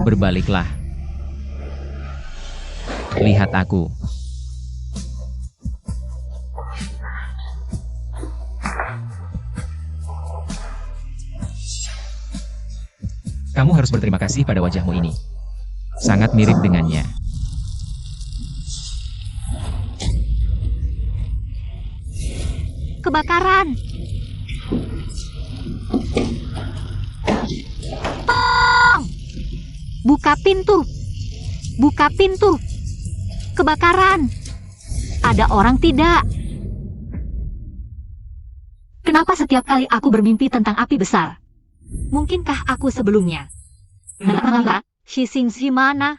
Berbaliklah. Lihat aku. Kamu harus berterima kasih pada wajahmu ini. Sangat mirip dengannya. Kebakaran! Tolong! Buka pintu! Buka pintu! Kebakaran! Ada orang tidak? Kenapa setiap kali aku bermimpi tentang api besar? Mungkinkah aku sebelumnya? Shi Xingxi mana?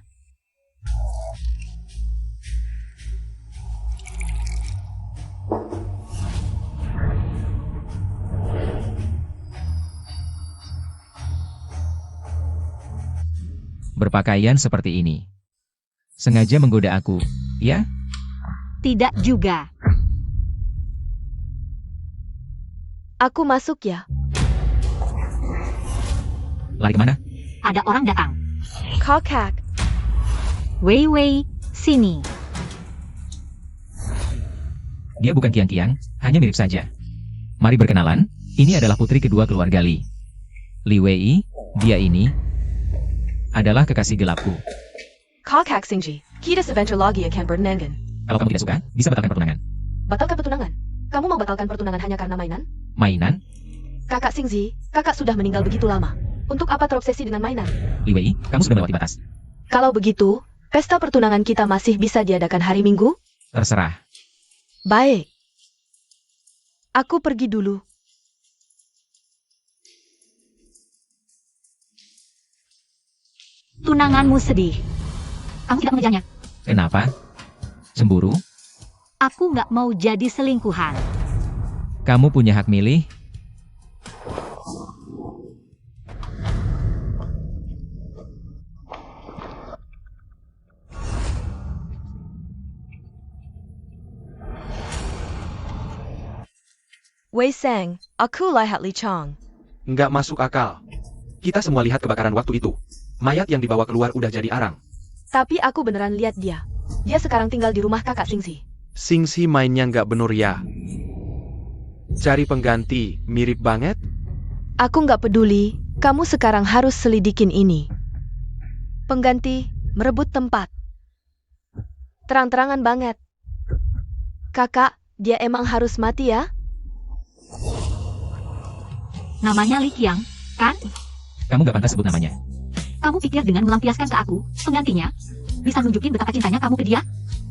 Berpakaian seperti ini. Sengaja menggoda aku, ya? Tidak juga. Aku masuk ya. Lari kemana? Ada orang datang. Kakak. Wei Wei, sini. Dia bukan Kiang-Kiang, hanya mirip saja. Mari berkenalan, ini adalah putri kedua keluarga Li. Li Wei, dia ini adalah kekasih gelapku. Kakak Xingji, kita sebentar lagi akan bernangan. Kalau kamu tidak suka, bisa batalkan pertunangan. Batalkan pertunangan? Kamu mau batalkan pertunangan hanya karena mainan? Mainan? Kakak Xingji, kakak sudah meninggal begitu lama. Untuk apa terobsesi dengan mainan? Li Wei, kamu sudah melewati batas. Kalau begitu, pesta pertunangan kita masih bisa diadakan hari Minggu? Terserah. Baik. Aku pergi dulu. Tunanganmu sedih. Kamu tidak mengejarnya. Kenapa? Cemburu? Aku nggak mau jadi selingkuhan. Kamu punya hak milih? Wei Sang, aku lihat Li Chang. Nggak masuk akal. Kita semua lihat kebakaran waktu itu. Mayat yang dibawa keluar udah jadi arang. Tapi aku beneran lihat dia. Dia sekarang tinggal di rumah kakak Xingxi. Xingxi mainnya nggak bener ya. Cari pengganti, mirip banget. Aku nggak peduli, kamu sekarang harus selidikin ini. Pengganti, merebut tempat. Terang-terangan banget. Kakak, dia emang harus mati ya? Namanya Li Qiang, kan? Kamu gak pantas sebut namanya. Kamu pikir dengan melampiaskan ke aku, penggantinya, bisa nunjukin betapa cintanya kamu ke dia?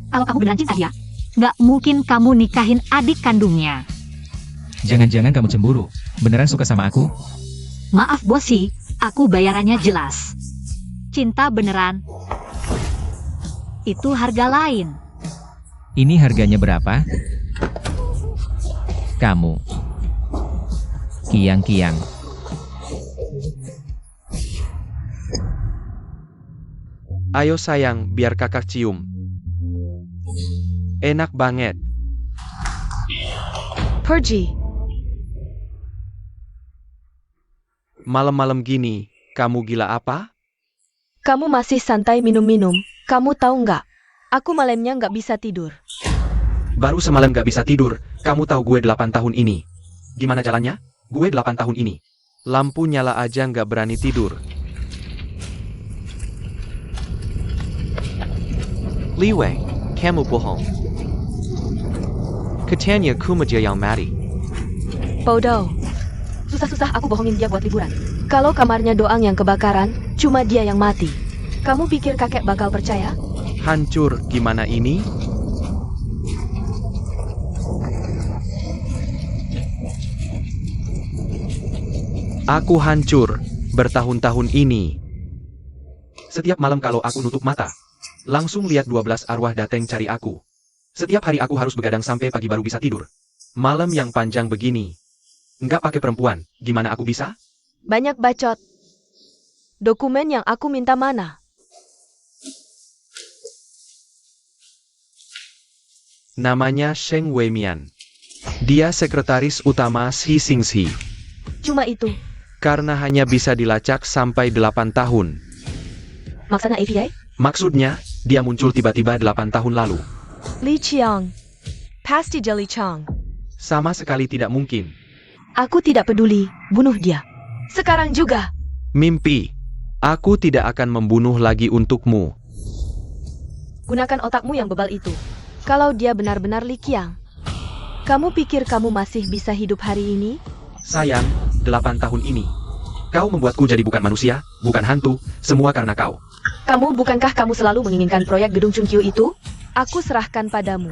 Kalau kamu beneran cinta dia, nggak mungkin kamu nikahin adik kandungnya. Jangan-jangan kamu cemburu. Beneran suka sama aku? Maaf bosi, aku bayarannya jelas. Cinta beneran. Itu harga lain. Ini harganya berapa? Kamu. Kiang-Kiang. Ayo sayang, biar kakak cium. Enak banget. Pergi. Malam-malam gini, kamu gila apa? Kamu masih santai minum-minum, kamu tahu nggak? Aku malamnya nggak bisa tidur. Baru semalam gak bisa tidur, kamu tahu gue 8 tahun ini. Gimana jalannya? Gue 8 tahun ini. Lampu nyala aja gak berani tidur. Li Wei, kamu bohong. Katanya Kumaja yang mati. Bodoh. Susah-susah aku bohongin dia buat liburan. Kalau kamarnya Doang yang kebakaran, cuma dia yang mati. Kamu pikir kakek bakal percaya? Hancur, gimana ini? Aku hancur, bertahun-tahun ini. Setiap malam kalau aku nutup mata, langsung lihat 12 arwah datang cari aku. Setiap hari aku harus begadang sampai pagi baru bisa tidur. Malam yang panjang begini. Nggak pakai perempuan, gimana aku bisa? Banyak bacot. Dokumen yang aku minta mana? Namanya Sheng Weimian. Dia sekretaris utama Shi Xingxi. Cuma itu. Karena hanya bisa dilacak sampai 8 tahun. Maksudnya APA? Maksudnya, dia muncul tiba-tiba 8 tahun lalu. Li Qiang. Pasti Li Chang. Sama sekali tidak mungkin. Aku tidak peduli, bunuh dia. Sekarang juga. Mimpi. Aku tidak akan membunuh lagi untukmu. Gunakan otakmu yang bebal itu. Kalau dia benar-benar Li Qiang, kamu pikir kamu masih bisa hidup hari ini? Sayang, 8 tahun ini. Kau membuatku jadi bukan manusia, bukan hantu, semua karena kau. Bukankah kamu selalu menginginkan proyek gedung Chungkyu itu? Aku serahkan padamu.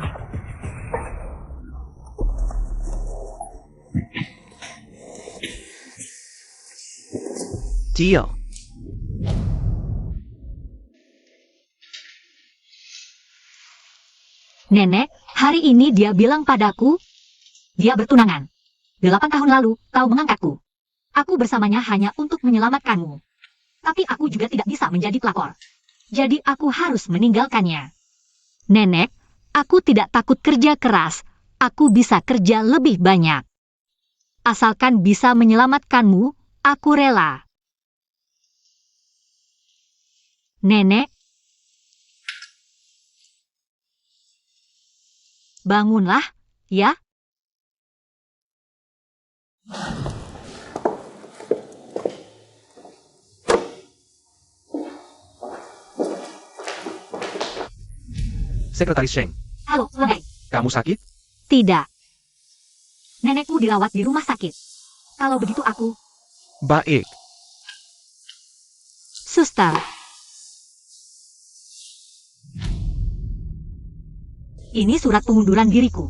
Deal. Nenek, hari ini dia bilang padaku, dia bertunangan. 8 tahun lalu, kau mengangkatku. Aku bersamanya hanya untuk menyelamatkanmu. Tapi aku juga tidak bisa menjadi pelakor. Jadi aku harus meninggalkannya. Nenek, aku tidak takut kerja keras. Aku bisa kerja lebih banyak. Asalkan bisa menyelamatkanmu, aku rela. Nenek, bangunlah, ya. Sekretaris Sheng, Halo, Lengai. kamu sakit? Tidak. Nenekku dirawat di rumah sakit. Kalau begitu aku, Baik. suster. Ini surat pengunduran diriku.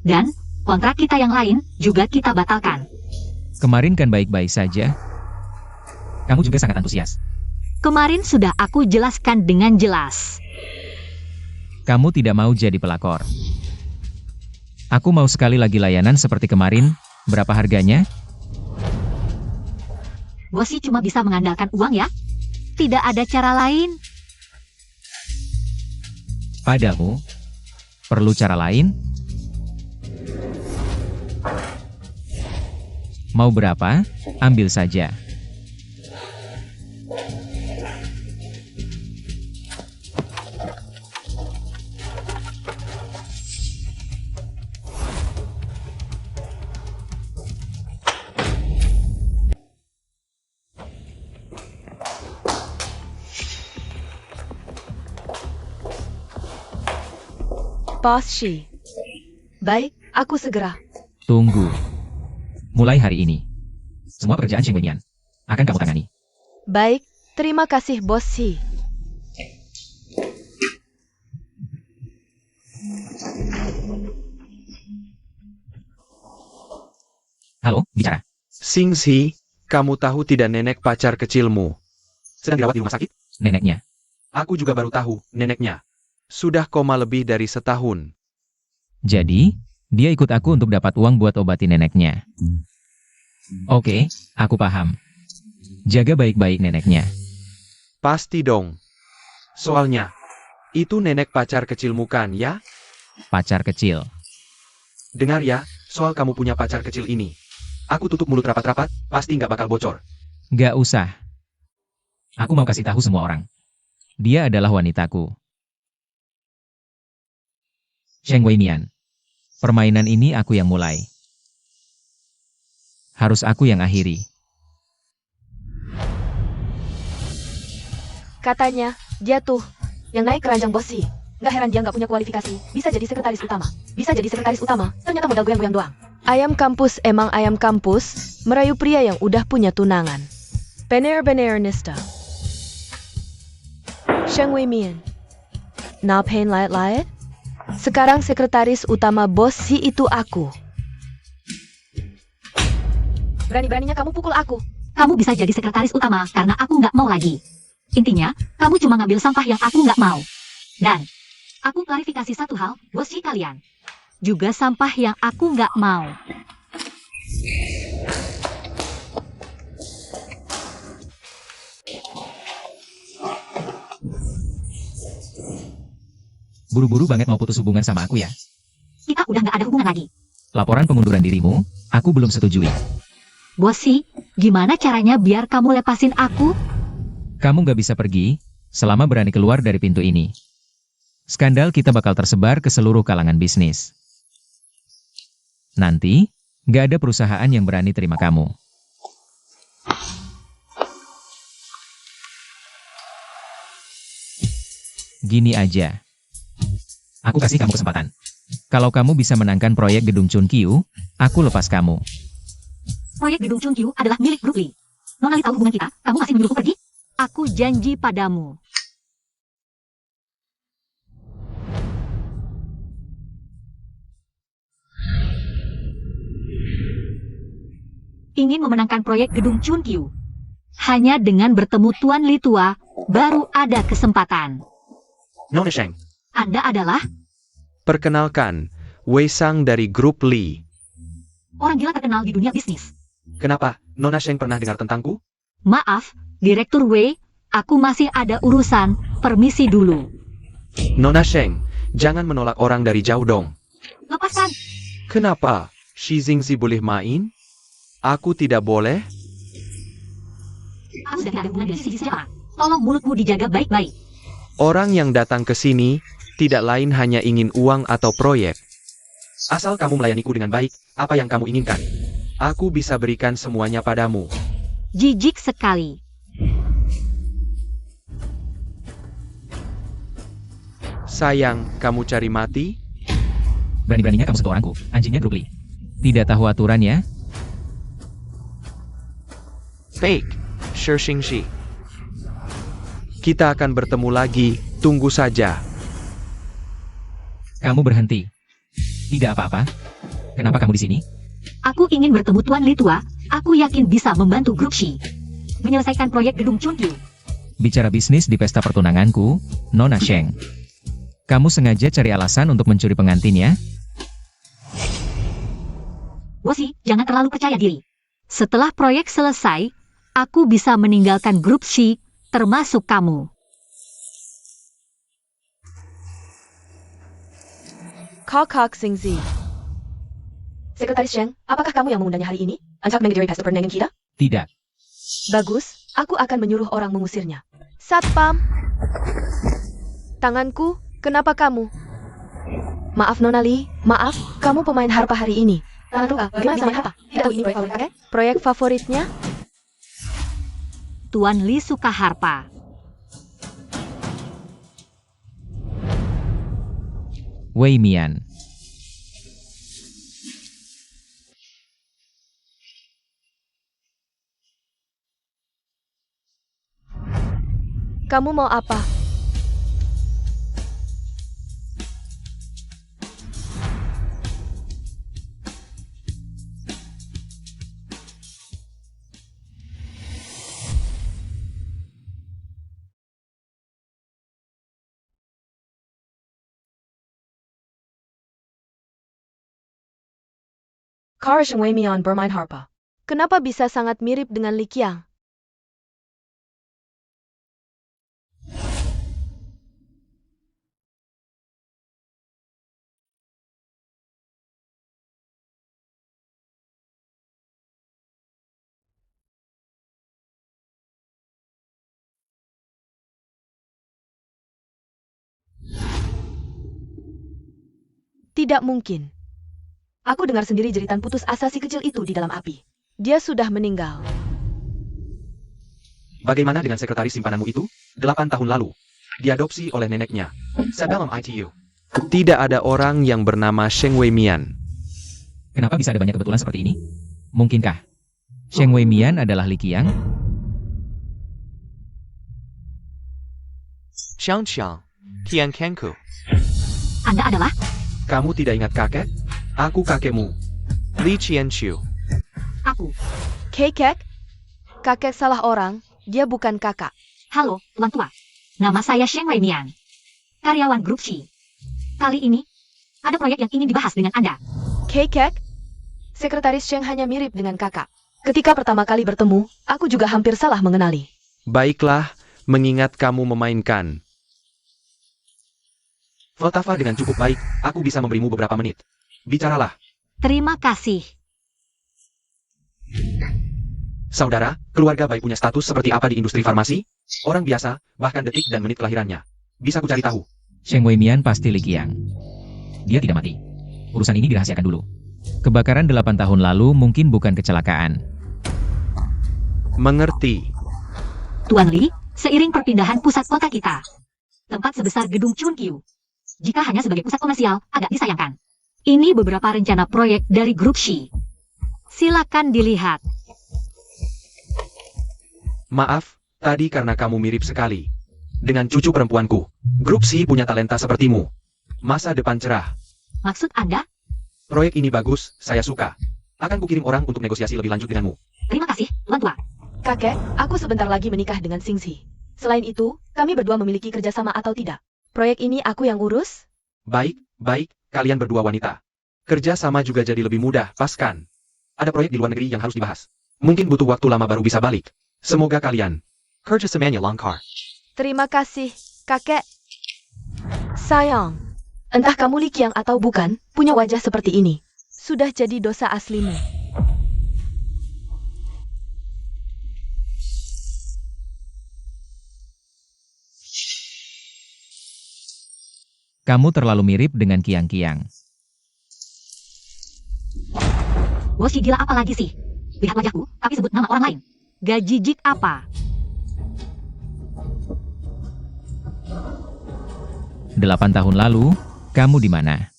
Dan, kontrak kita yang lain juga kita batalkan. Kemarin kan baik-baik saja. Kamu juga sangat antusias. Kemarin sudah aku jelaskan dengan jelas. Kamu tidak mau jadi pelakor. Aku mau sekali lagi layanan seperti kemarin. Berapa harganya? Bos sih cuma bisa mengandalkan uang ya. Tidak ada cara lain. Padamu? Perlu cara lain? Mau berapa? Ambil saja. Bos Shi. Baik, aku segera. Tunggu. Mulai hari ini, semua pekerjaan Sheng Weimian akan kamu tangani. Baik, terima kasih Bos Shi. Halo, bicara. Xingxi, kamu tahu tidak nenek pacar kecilmu sedang dirawat di rumah sakit? Neneknya. Aku juga baru tahu, neneknya. Sudah koma lebih dari setahun. Jadi, dia ikut aku untuk dapat uang buat obati neneknya. Oke, aku paham. Jaga baik-baik neneknya. Pasti dong. Soalnya, itu nenek pacar kecilmu kan ya? Pacar kecil. Dengar ya, soal kamu punya pacar kecil ini. Aku tutup mulut rapat-rapat, pasti nggak bakal bocor. Gak usah. Aku mau kasih tahu semua orang. Dia adalah wanitaku. Sheng Weimian. Permainan ini aku yang mulai. Harus aku yang akhiri. Katanya, dia tuh yang naik keranjang Bos Shi. Nggak heran dia nggak punya kualifikasi. Bisa jadi sekretaris utama. Bisa jadi sekretaris utama, ternyata modal goyang-goyang doang. Ayam kampus emang ayam kampus, merayu pria yang udah punya tunangan. Bener-bener nista. Sheng Weimian. Ngapain layat-layat? Sekarang sekretaris utama Bos Shi itu aku. Berani-beraninya kamu pukul aku. Kamu bisa jadi sekretaris utama karena aku nggak mau lagi. Intinya, kamu cuma ngambil sampah yang aku nggak mau. Dan, aku klarifikasi satu hal, Bos Shi kalian. Juga sampah yang aku nggak mau. Buru-buru banget mau putus hubungan sama aku ya. Kita udah nggak ada hubungan lagi. Laporan pengunduran dirimu, aku belum setujui. Bos Shi, gimana caranya biar kamu lepasin aku? Kamu gak bisa pergi, selama berani keluar dari pintu ini. Skandal kita bakal tersebar ke seluruh kalangan bisnis. Nanti, nggak ada perusahaan yang berani terima kamu. Gini aja. Aku kasih kamu kesempatan. Kalau kamu bisa menangkan proyek gedung Chunkyu, aku lepas kamu. Proyek gedung Chunkyu adalah milik Grup Lee. Nona Lee tahu hubungan kita, kamu masih menyuruhku pergi? Aku janji padamu. Ingin memenangkan proyek gedung Chunkyu. Hanya dengan bertemu Tuan Lee tua, baru ada kesempatan. Nona Sheng, Anda adalah perkenalkan, Wei Sang dari Grup Lee. orang gila terkenal di dunia bisnis. Kenapa, Nona Sheng pernah dengar tentangku? Maaf, Direktur Wei, aku masih ada urusan, permisi dulu. Nona Sheng, jangan menolak orang dari jauh dong. Lepaskan. Kenapa? Shi Jingzi boleh main? Aku tidak boleh? Aku sudah tidak ada hubungan dengan sisi siapa. Tolong mulutmu dijaga baik-baik. Orang yang datang ke sini tidak lain hanya ingin uang atau proyek. Asal kamu melayaniku dengan baik, apa yang kamu inginkan, aku bisa berikan semuanya padamu. Jijik sekali. Sayang, kamu cari mati? Berani-beraninya kamu sentuh orangku, anjingnya Grup Lee. Tidak tahu aturan ya? Fake. Shishingshi. Kita akan bertemu lagi, tunggu saja. Kamu berhenti. Tidak apa-apa. Kenapa kamu di sini? Aku ingin bertemu Tuan Lee tua, aku yakin bisa membantu Grup Shi menyelesaikan proyek gedung Chunkyu. Bicara bisnis di pesta pertunanganku, Nona Sheng. Kamu sengaja cari alasan untuk mencuri pengantin ya? Wosi, jangan terlalu percaya diri. Setelah proyek selesai, aku bisa meninggalkan Grup Shi, termasuk kamu. Kok Singzi. Sekretaris Sheng, apakah kamu yang mengundangnya hari ini? Untuk menghadiri pesta pernikahan kita? Tidak. Bagus, aku akan menyuruh orang mengusirnya. Satpam. Tanganku, kenapa kamu? Maaf Nona Lee, maaf, kamu pemain harpa hari ini. Tangan bagaimana sama harpa? Tidak tahu ini proyek favorit kakek? Proyek favoritnya? Tuan Lee suka harpa. Wei Mian. Kamu mau apa? Kar Sheng Wei Mian bermain harpa. Kenapa bisa sangat mirip dengan Li Qiang? Tidak mungkin. Aku dengar sendiri jeritan putus asa si kecil itu di dalam api. Dia sudah meninggal. Bagaimana dengan sekretaris simpananmu itu? 8 tahun lalu. Diadopsi oleh neneknya. Sebelum ITU. Tidak ada orang yang bernama Sheng Wei Mian. Kenapa bisa ada banyak kebetulan seperti ini? Mungkinkah Sheng Wei Mian adalah Li Qiang? Xiang Qiang. Tian Kenku. Anda adalah? Kamu tidak ingat kakek? Aku kakekmu. Li Qianqiu. Aku. Kakek? Kakek salah orang, dia bukan kakak. Halo, Tuan Tua. Nama saya Sheng Wei Mian. Karyawan Grup Shi. Kali ini, ada proyek yang ingin dibahas dengan Anda. Kakek? Sekretaris Sheng hanya mirip dengan kakak. Ketika pertama kali bertemu, aku juga hampir salah mengenali. Baiklah, mengingat kamu memainkan. Voltava dengan cukup baik, aku bisa memberimu beberapa menit. Bicaralah. Terima kasih. Saudara, keluarga Bai punya status seperti apa di industri farmasi? Orang biasa, bahkan detik dan menit kelahirannya. Bisa ku cari tahu. Sheng Weimian pasti Li Qiang. Dia tidak mati. Urusan ini dirahasiakan dulu. Kebakaran 8 tahun lalu mungkin bukan kecelakaan. Mengerti. Tuan Li, seiring perpindahan pusat kota kita, tempat sebesar gedung Chunkyu, jika hanya sebagai pusat komersial, agak disayangkan. Ini beberapa rencana proyek dari grup Shi. Silakan dilihat. Maaf, tadi karena kamu mirip sekali dengan cucu perempuanku. Grup Si punya talenta sepertimu. Masa depan cerah. Maksud Anda? Proyek ini bagus, saya suka. Akan kukirim orang untuk negosiasi lebih lanjut denganmu. Terima kasih, Tuan Tua. Kakek, aku sebentar lagi menikah dengan Xingzi. Selain itu, kami berdua memiliki kerjasama atau tidak. Proyek ini aku yang urus? Baik, kalian berdua wanita. Kerja sama juga jadi lebih mudah, pas kan? Ada proyek di luar negeri yang harus dibahas. Mungkin butuh waktu lama baru bisa balik. Semoga kalian. Kerja samanya langkar. Terima kasih, kakek. Sayang, entah kamu Li Qiang atau bukan, punya wajah seperti ini. Sudah jadi dosa aslimu. Kamu terlalu mirip dengan Qiang. Bos gila apa lagi sih? Lihat wajahku, tapi sebut nama orang lain. Gajijik apa? 8 tahun lalu, kamu di mana?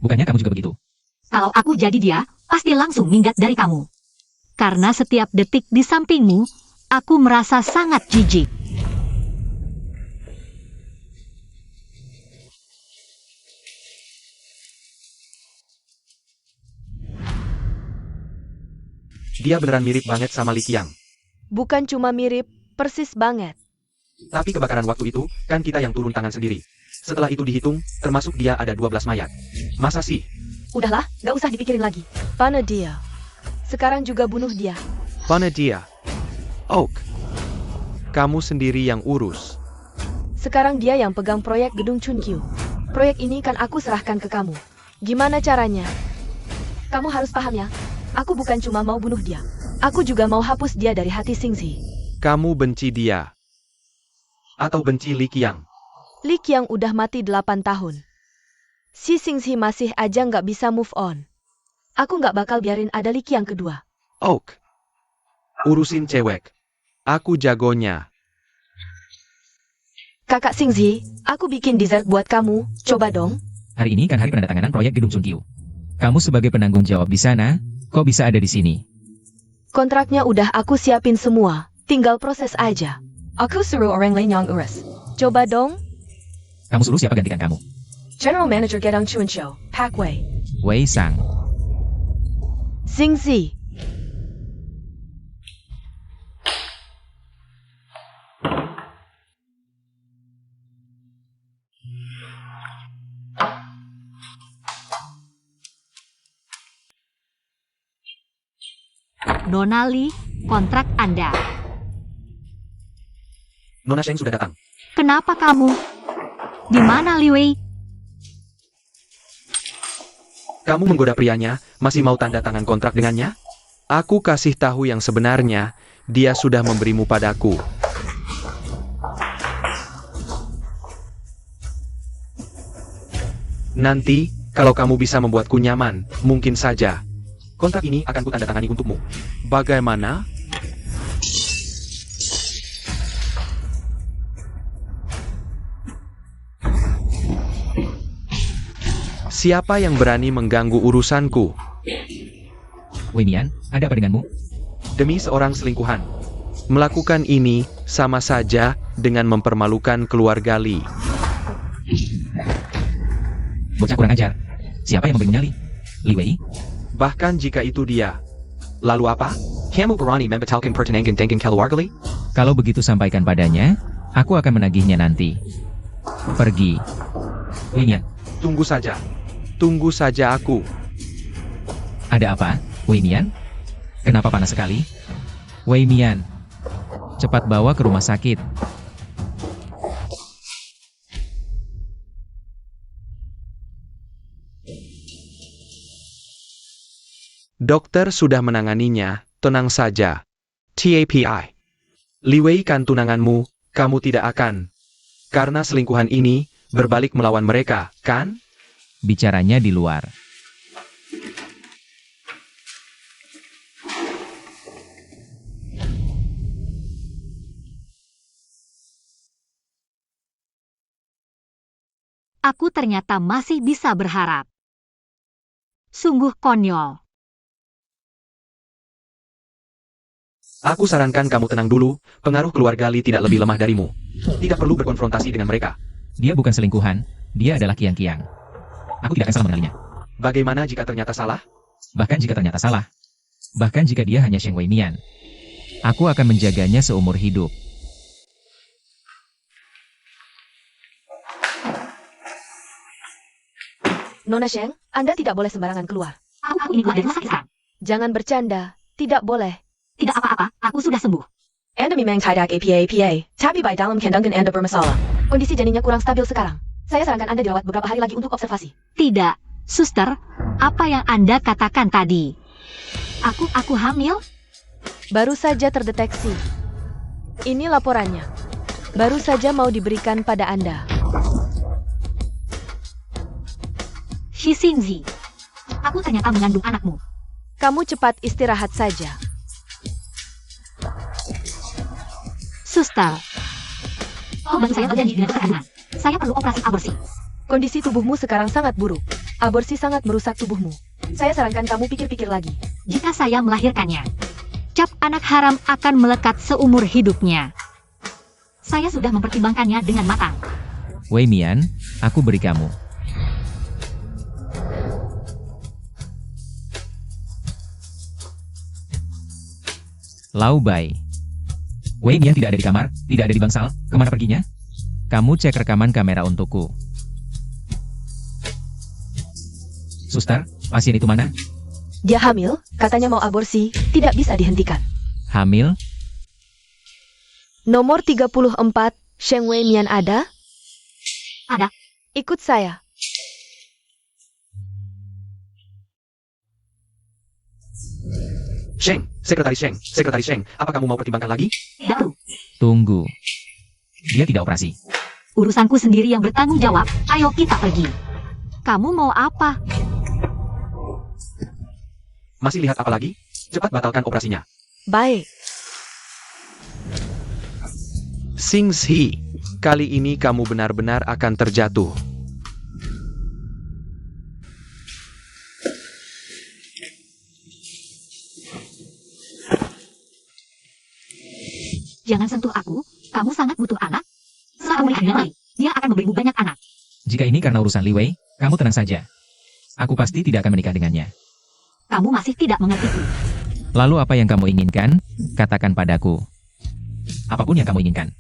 Bukannya kamu juga begitu? Kalau aku jadi dia, pasti langsung minggat dari kamu. Karena setiap detik di sampingmu, aku merasa sangat jijik. Dia beneran mirip banget sama Li Qiang. Bukan cuma mirip, persis banget. Tapi kebakaran waktu itu, kan kita yang turun tangan sendiri. Setelah itu dihitung, termasuk dia ada 12 mayat. Masa sih? Udahlah, gak usah dipikirin lagi. Pana dia. Sekarang juga bunuh dia. Mana dia? Oak. Kamu sendiri yang urus. Sekarang dia yang pegang proyek gedung Chunkyu. Proyek ini kan aku serahkan ke kamu. Gimana caranya? Kamu harus paham ya. Aku bukan cuma mau bunuh dia. Aku juga mau hapus dia dari hati Xingzi. Kamu benci dia. Atau benci Li Qiang? Li Qiang udah mati 8 tahun. Si Xingzi masih aja nggak bisa move on. Aku nggak bakal biarin ada Li Qiang kedua. Oak. Urusin cewek. Aku jagonya. Kakak Xingzi, aku bikin dessert buat kamu. Coba dong. Hari ini kan hari penandatanganan proyek gedung Chunkyu. Kamu sebagai penanggung jawab di sana, kok bisa ada di sini? Kontraknya udah aku siapin semua. Tinggal proses aja. Aku suruh orang lain yang urus. Coba dong. Kamu suruh siapa gantikan kamu? General Manager Gedong Chunsho, Pak Wei. Wei Sang. Xingzi. Nona Li, kontrak Anda. Nona Sheng sudah datang. Kenapa kamu? Di mana Li Wei? Kamu menggoda prianya, masih mau tanda tangan kontrak dengannya? Aku kasih tahu yang sebenarnya, dia sudah memberimu padaku. Nanti, kalau kamu bisa membuatku nyaman, mungkin saja. Kontrak ini akan kutandatangani untukmu. Bagaimana? Siapa yang berani mengganggu urusanku? Weimian, ada apa denganmu? Demi seorang selingkuhan. Melakukan ini sama saja dengan mempermalukan keluarga Li. Bocah kurang ajar. Siapa yang memberinya Li? Li Wei? Bahkan jika itu dia. Lalu apa? Kamu berani membatalkan pertunangan dengan keluarga Li? Kalau begitu sampaikan padanya, aku akan menagihnya nanti. Pergi. Weimian, Tunggu saja. Tunggu saja aku. ada apa? Weimian? Kenapa panas sekali? Weimian, cepat bawa ke rumah sakit. Dokter sudah menanganinya, tenang saja. TAPI. Liwei kan tunanganmu, kamu tidak akan. Karena selingkuhan ini, berbalik melawan mereka, kan? Bicaranya di luar. Aku ternyata masih bisa berharap. Sungguh konyol. Aku sarankan kamu tenang dulu, pengaruh keluarga Li tidak lebih lemah darimu. Tidak perlu berkonfrontasi dengan mereka. Dia bukan selingkuhan, dia adalah Kiang-Kiang. Aku tidak akan salah mengenalinya. Bagaimana jika ternyata salah? Bahkan jika ternyata salah. Bahkan jika dia hanya Sheng Wei Mian. Aku akan menjaganya seumur hidup. Nona Sheng, Anda tidak boleh sembarangan keluar. Aku ini keluar dari rumah sakit sekarang. Jangan bercanda. Tidak boleh. Tidak apa-apa, aku sudah sembuh. Anda memang tidak APA, tapi by dalam kandungan Anda bermasalah. Kondisi janinnya kurang stabil sekarang. Saya sarankan Anda dirawat beberapa hari lagi untuk observasi. Tidak, suster, apa yang Anda katakan tadi? Aku hamil? Baru saja terdeteksi. Ini laporannya. Baru saja mau diberikan pada Anda. Shixinzi, aku ternyata mengandung anakmu. Kamu cepat istirahat saja. Suster, tolong bantu saya berjanji dengan dokter kandungan. Saya perlu operasi aborsi. Kondisi tubuhmu sekarang sangat buruk. Aborsi sangat merusak tubuhmu. Saya sarankan kamu pikir-pikir lagi. Jika saya melahirkannya, cap anak haram akan melekat seumur hidupnya. Saya sudah mempertimbangkannya dengan matang. Wei Mian, aku beri kamu. Lau Bai. Wei Mian tidak ada di kamar, tidak ada di bangsal. Kemana perginya? Kamu cek rekaman kamera untukku. Suster, pasien itu mana? Dia hamil, katanya mau aborsi, tidak bisa dihentikan. Hamil? Nomor 34, Sheng Wei Mian ada? Ada. Ikut saya. Sheng, Sekretaris Sheng, apa kamu mau pertimbangkan lagi? Tidak perlu. Tunggu. Dia tidak operasi. Urusanku sendiri yang bertanggung jawab. Ayo kita pergi. Kamu mau apa? Masih lihat apa lagi? Cepat batalkan operasinya. Baik. Xingzi, kali ini kamu benar-benar akan terjatuh. Jangan sentuh aku. Kamu sangat butuh anak. Setelah kamu menikah dengan Li, dia akan memberimu banyak anak. Jika ini karena urusan Li Wei, kamu tenang saja. Aku pasti tidak akan menikah dengannya. Kamu masih tidak mengertiku. Lalu apa yang kamu inginkan? Katakan padaku. Apapun yang kamu inginkan.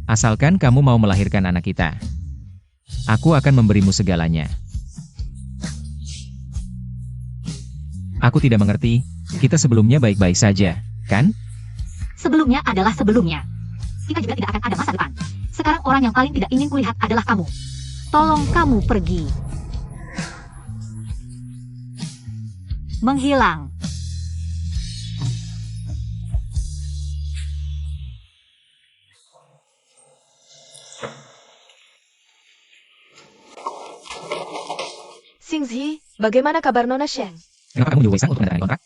Asalkan kamu mau melahirkan anak kita. Aku akan memberimu segalanya. Aku tidak mengerti, kita sebelumnya baik-baik saja, kan? Sebelumnya adalah sebelumnya. Kita juga tidak akan ada masa depan. Sekarang orang yang paling tidak ingin kulihat adalah kamu. Tolong kamu pergi. Menghilang. Xingzi, bagaimana kabar Nona Sheng? Kenapa kamu nyuruh Wei Sang untuk menandatangani kontrak?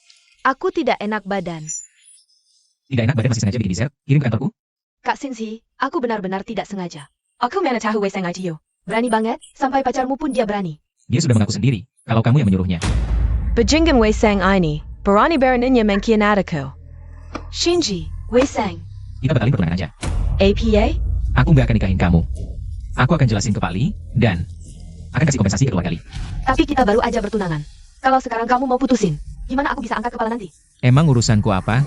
Aku tidak enak badan. Tidak enak badan masih sengaja bikin dessert, kirim ke kantorku? Kak Xingzi, aku benar-benar tidak sengaja. Aku mana tahu Wei Sang itu. Berani banget, sampai pacarmu pun dia berani. Dia sudah mengaku sendiri, kalau kamu yang menyuruhnya. Bajingan Wei Sang ini, berani beraninya mengkhianatiku. Shinji, Wei Sang, Kita batalin pertunangan aja. APA? Aku nggak akan nikahin kamu. Aku akan jelasin ke Pak Li, dan akan kasih kompensasi ke keluarga Li. Tapi kita baru aja bertunangan. Kalau sekarang kamu mau putusin, gimana aku bisa angkat kepala nanti? Emang urusanku apa?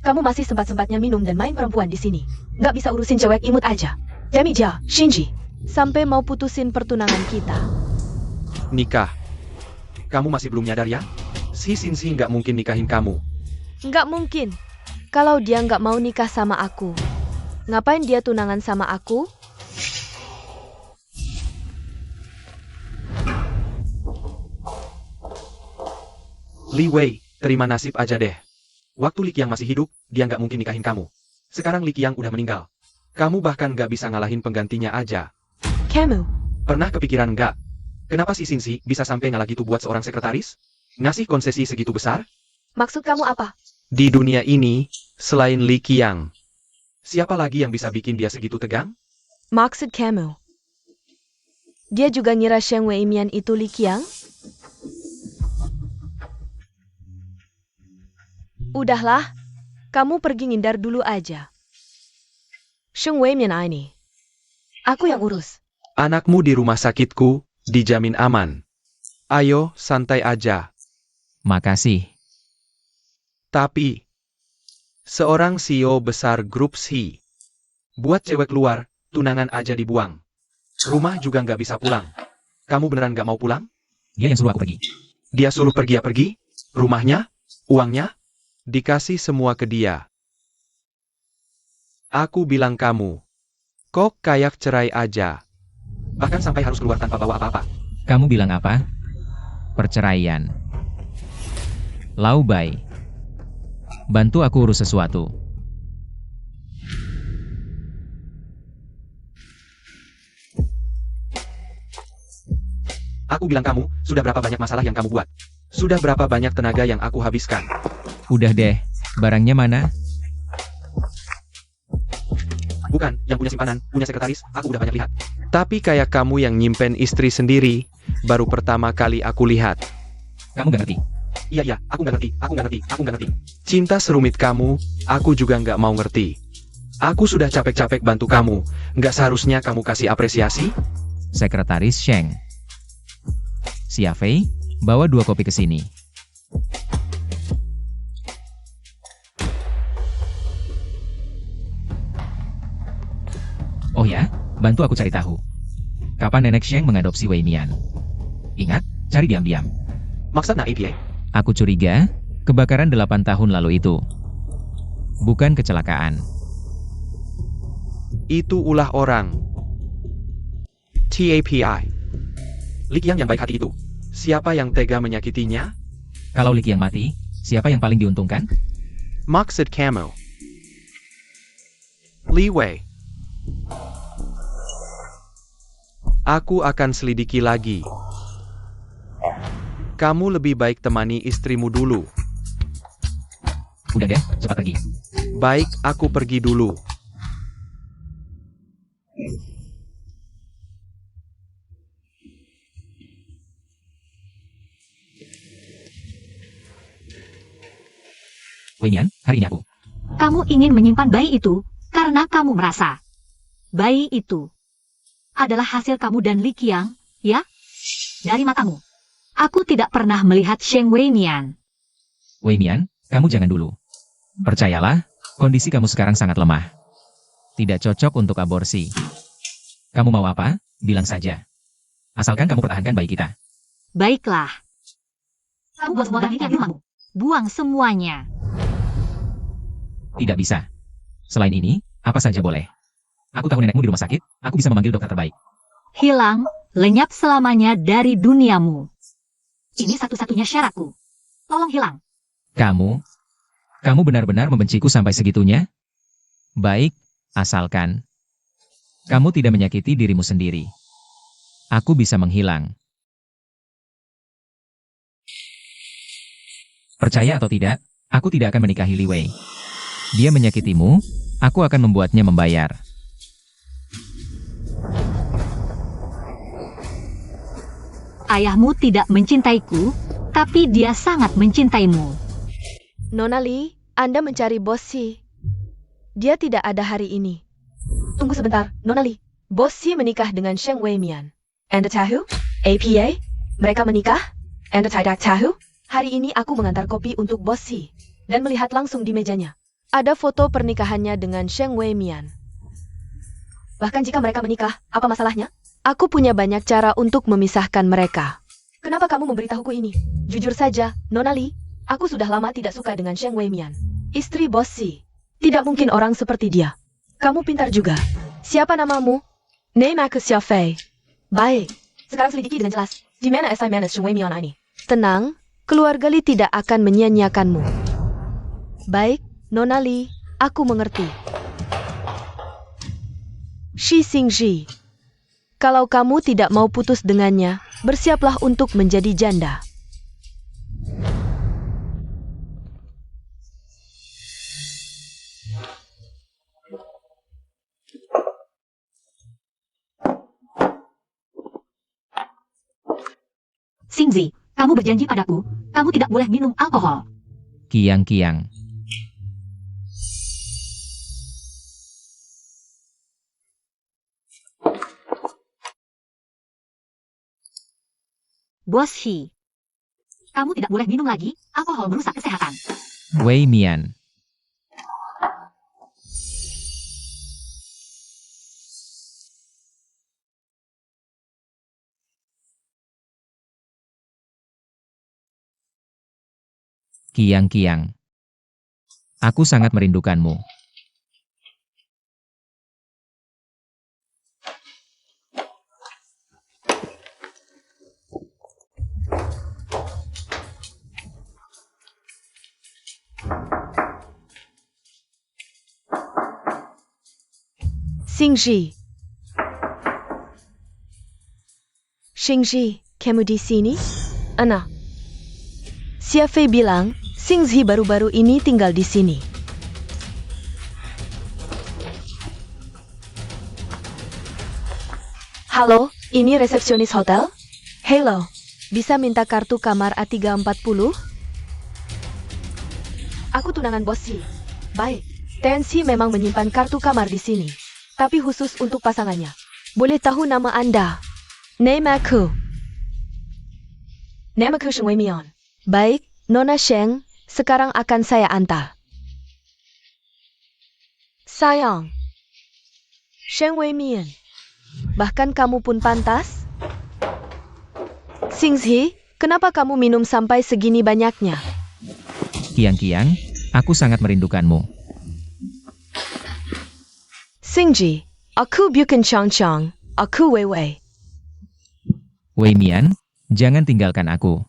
Kamu masih sempat-sempatnya minum dan main perempuan di sini. Nggak bisa urusin cewek imut aja. Demi dia, Shinji. Sampai mau putusin pertunangan kita. Nikah. Kamu masih belum nyadar ya? Si Xingzi nggak mungkin nikahin kamu. Nggak mungkin. Kalau dia nggak mau nikah sama aku, Ngapain dia tunangan sama aku? Li Wei, terima nasib aja deh. Waktu Li Qiang masih hidup, dia nggak mungkin nikahin kamu. Sekarang Li Qiang udah meninggal. Kamu bahkan nggak bisa ngalahin penggantinya aja. Kamu, Pernah kepikiran nggak? Kenapa si Xingxi bisa sampai ngalah gitu buat seorang sekretaris? Ngasih konsesi segitu besar? maksud kamu apa? Di dunia ini, selain Li Qiang, Siapa lagi yang bisa bikin dia segitu tegang? Maksud kamu? Dia juga ngira Sheng Weimian itu Li Qiang? Udahlah, kamu pergi ngindar dulu aja. Sheng Weimian ini. Aku yang urus. anakmu di rumah sakitku, dijamin aman. Ayo, santai aja. Makasih. Tapi, seorang CEO besar grup SHI, Buat cewek luar, tunangan aja dibuang. Rumah juga nggak bisa pulang. Kamu beneran nggak mau pulang? Dia yang suruh aku pergi. Dia suruh pergi ya pergi? Rumahnya? Uangnya? dikasih semua ke dia. Aku bilang kamu, kok kayak cerai aja. Bahkan sampai harus keluar tanpa bawa apa-apa. Kamu bilang apa? Perceraian. Lau Bai. Bantu aku urus sesuatu. Aku bilang kamu, sudah berapa banyak masalah yang kamu buat? Sudah berapa banyak tenaga yang aku habiskan? Udah deh, barangnya mana? Bukan, yang punya simpanan, punya sekretaris, aku udah banyak lihat. Tapi kayak kamu yang nyimpen istri sendiri, baru pertama kali aku lihat. Kamu gak ngerti. Iya, aku nggak ngerti. Cinta serumit kamu, aku juga nggak mau ngerti. Aku sudah capek-capek bantu kamu, nggak seharusnya kamu kasih apresiasi? Sekretaris Sheng. Xia Fei, bawa 2 kopi ke sini. Oh ya, bantu aku cari tahu. Kapan nenek Sheng mengadopsi Wei Mian? Ingat, cari diam-diam. Maksudnya APA? Aku curiga, kebakaran 8 tahun lalu itu bukan kecelakaan. Itu ulah orang. TAPI. Li Qiang yang baik hati itu. Siapa yang tega menyakitinya? Kalau Li Qiang mati, siapa yang paling diuntungkan? Maksud kamu. Li Wei. Aku akan selidiki lagi. Kamu lebih baik temani istrimu dulu. Udah deh, cepat pergi. Baik, aku pergi dulu. Wei Mian, hari ini aku. Kamu ingin menyimpan bayi itu karena kamu merasa bayi itu adalah hasil kamu dan Li Qiang, ya? Dari matamu. Aku tidak pernah melihat Sheng Weimian. Wei Mian, kamu jangan dulu. Percayalah, kondisi kamu sekarang sangat lemah. Tidak cocok untuk aborsi. Kamu mau apa? Bilang saja. Asalkan kamu pertahankan bayi kita. Baiklah. Kamu buang semua dagingnya di rumahmu. Buang semuanya. Tidak bisa. Selain ini, apa saja boleh. Aku tahu nenekmu di rumah sakit, aku bisa memanggil dokter terbaik. Hilang, lenyap selamanya dari duniamu. Ini satu-satunya syaratku. Tolong hilang. Kamu benar-benar membenciku sampai segitunya? Baik, asalkan kamu tidak menyakiti dirimu sendiri. Aku bisa menghilang. Percaya atau tidak, aku tidak akan menikahi Li Wei. Dia menyakitimu, aku akan membuatnya membayar. Ayahmu tidak mencintaiku, tapi dia sangat mencintaimu. Nona Li, Anda mencari Bos Si. Dia tidak ada hari ini. Tunggu sebentar, Nona Li. Bos Si menikah dengan Sheng Weimian. Anda tahu? APA? Mereka menikah? Anda tidak tahu? Hari ini aku mengantar kopi untuk Bos Si dan melihat langsung di mejanya. Ada foto pernikahannya dengan Sheng Weimian. Bahkan jika mereka menikah, apa masalahnya? Aku punya banyak cara untuk memisahkan mereka. Kenapa kamu memberitahuku ini? Jujur saja, Nona Li, aku sudah lama tidak suka dengan Sheng Weimian. Istri Bos Si. Tidak mungkin orang seperti dia. Kamu pintar juga. Siapa namamu? Name aku Xiaofei. Baik. Sekarang selidiki dengan jelas. Di mana SI Manus Sheng Wei Mian ini? Tenang, keluarga Li tidak akan menyia-nyiakanmu. Baik, Nona Li, aku mengerti. Shi Xingji. Kalau kamu tidak mau putus dengannya, bersiaplah untuk menjadi janda. Xingzi, kamu berjanji padaku, kamu tidak boleh minum alkohol. Kiang-kiang. Bos Shi. Kamu tidak boleh minum lagi, alkohol merusak kesehatan. Wei Mian. Kiang-kiang. Aku sangat merindukanmu. Xingji. Xingji, kamu di sini? Ana. Xiaofei bilang, Xingzi baru-baru ini tinggal di sini. Halo, ini resepsionis hotel? Hello, bisa minta kartu kamar A340? Aku tunangan Bos Shi. Baik, Tensi memang menyimpan kartu kamar di sini. Tapi khusus untuk pasangannya. Boleh tahu nama Anda? Name aku. Namaku Sheng Wei Mian. Baik, Nona Sheng, sekarang akan saya antar. Sayang. Sheng Wei Mian. Bahkan kamu pun pantas? Xingzi, kenapa kamu minum sampai segini banyaknya? Kiang-kiang, aku sangat merindukanmu. Xingji, aku bukan Chang-Chang, aku Wei Wei. Wei Mian, jangan tinggalkan aku.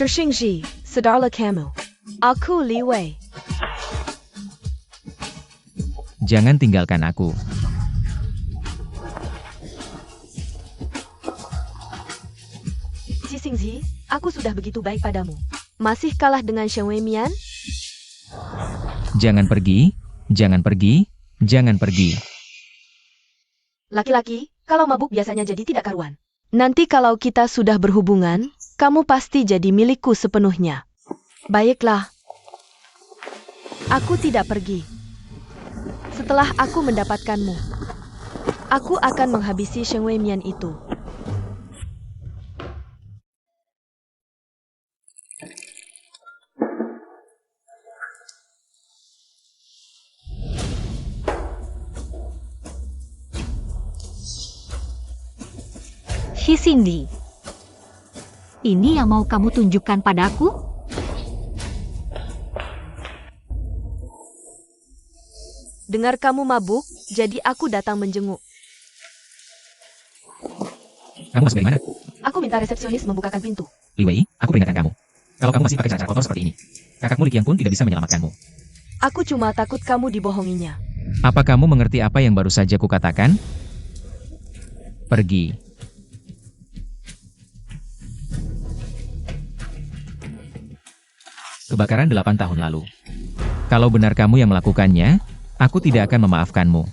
Xingji, sadarlah kamu. Aku Li Wei. Jangan tinggalkan aku. Si Xingzi, aku sudah begitu baik padamu. Masih kalah dengan Sheng Wei Mian? Jangan pergi, jangan pergi, jangan pergi. Laki-laki, kalau mabuk biasanya jadi tidak karuan. Nanti kalau kita sudah berhubungan, kamu pasti jadi milikku sepenuhnya. Baiklah. Aku tidak pergi. Setelah aku mendapatkanmu, aku akan menghabisi Sheng Wei Mian itu. Shi Cindy. Ini yang mau kamu tunjukkan padaku? Dengar kamu mabuk, jadi aku datang menjenguk. Kamu masuk dari mana? Aku minta resepsionis membukakan pintu. Li Wei, aku peringatkan kamu. Kalau kamu masih pakai cara-cara kotor seperti ini, kakakmu Li Qiang pun tidak bisa menyelamatkanmu. Aku cuma takut kamu dibohonginya. Apa kamu mengerti apa yang baru saja kukatakan? Pergi. Kebakaran 8 tahun lalu. Kalau benar kamu yang melakukannya, aku tidak akan memaafkanmu.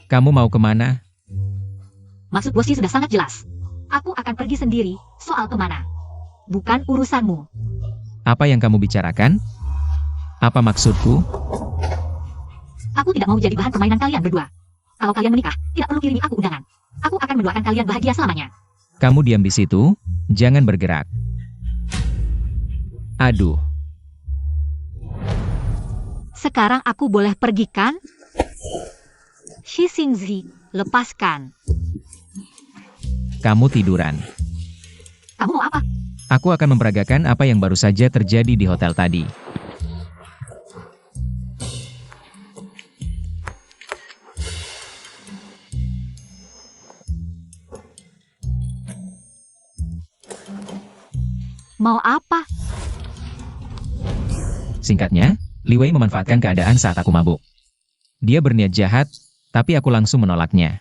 Kamu mau kemana? Maksud Bos Shi sudah sangat jelas. Aku akan pergi sendiri, soal kemana. Bukan urusanmu. Apa yang kamu bicarakan? Apa maksudku? Aku tidak mau jadi bahan permainan kalian berdua. Kalau kalian menikah, tidak perlu kirimi aku undangan. Aku akan mendoakan kalian bahagia selamanya. Kamu diam di situ, jangan bergerak. Aduh, Sekarang aku boleh pergi kan? Shi Xingzi, lepaskan. kamu tiduran. Kamu mau apa? Aku akan memperagakan apa yang baru saja terjadi di hotel tadi. Mau apa? Singkatnya, Li Wei memanfaatkan keadaan saat aku mabuk. Dia berniat jahat, tapi aku langsung menolaknya.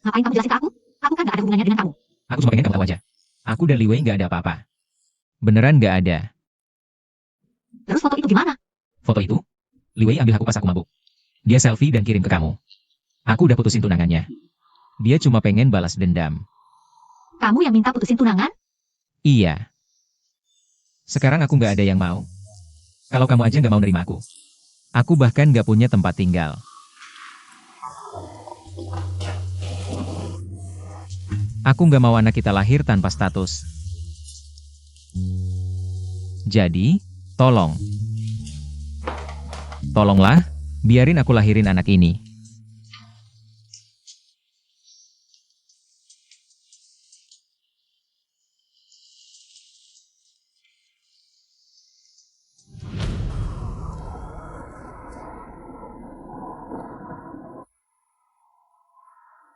Ngapain kamu jelasin ke aku? Aku kan gak ada hubungannya dengan kamu. Aku cuma pengen kamu tahu aja. Aku dan Li Wei nggak ada apa-apa. Beneran nggak ada. Terus foto itu gimana? Foto itu, Li Wei ambil aku pas aku mabuk. Dia selfie dan kirim ke kamu. Aku udah putusin tunangannya. Dia cuma pengen balas dendam. Kamu yang minta putusin tunangan? Iya. Sekarang aku nggak ada yang mau. Kalau kamu aja nggak mau nerima aku bahkan nggak punya tempat tinggal. Aku nggak mau anak kita lahir tanpa status. Jadi, tolonglah, biarin aku lahirin anak ini.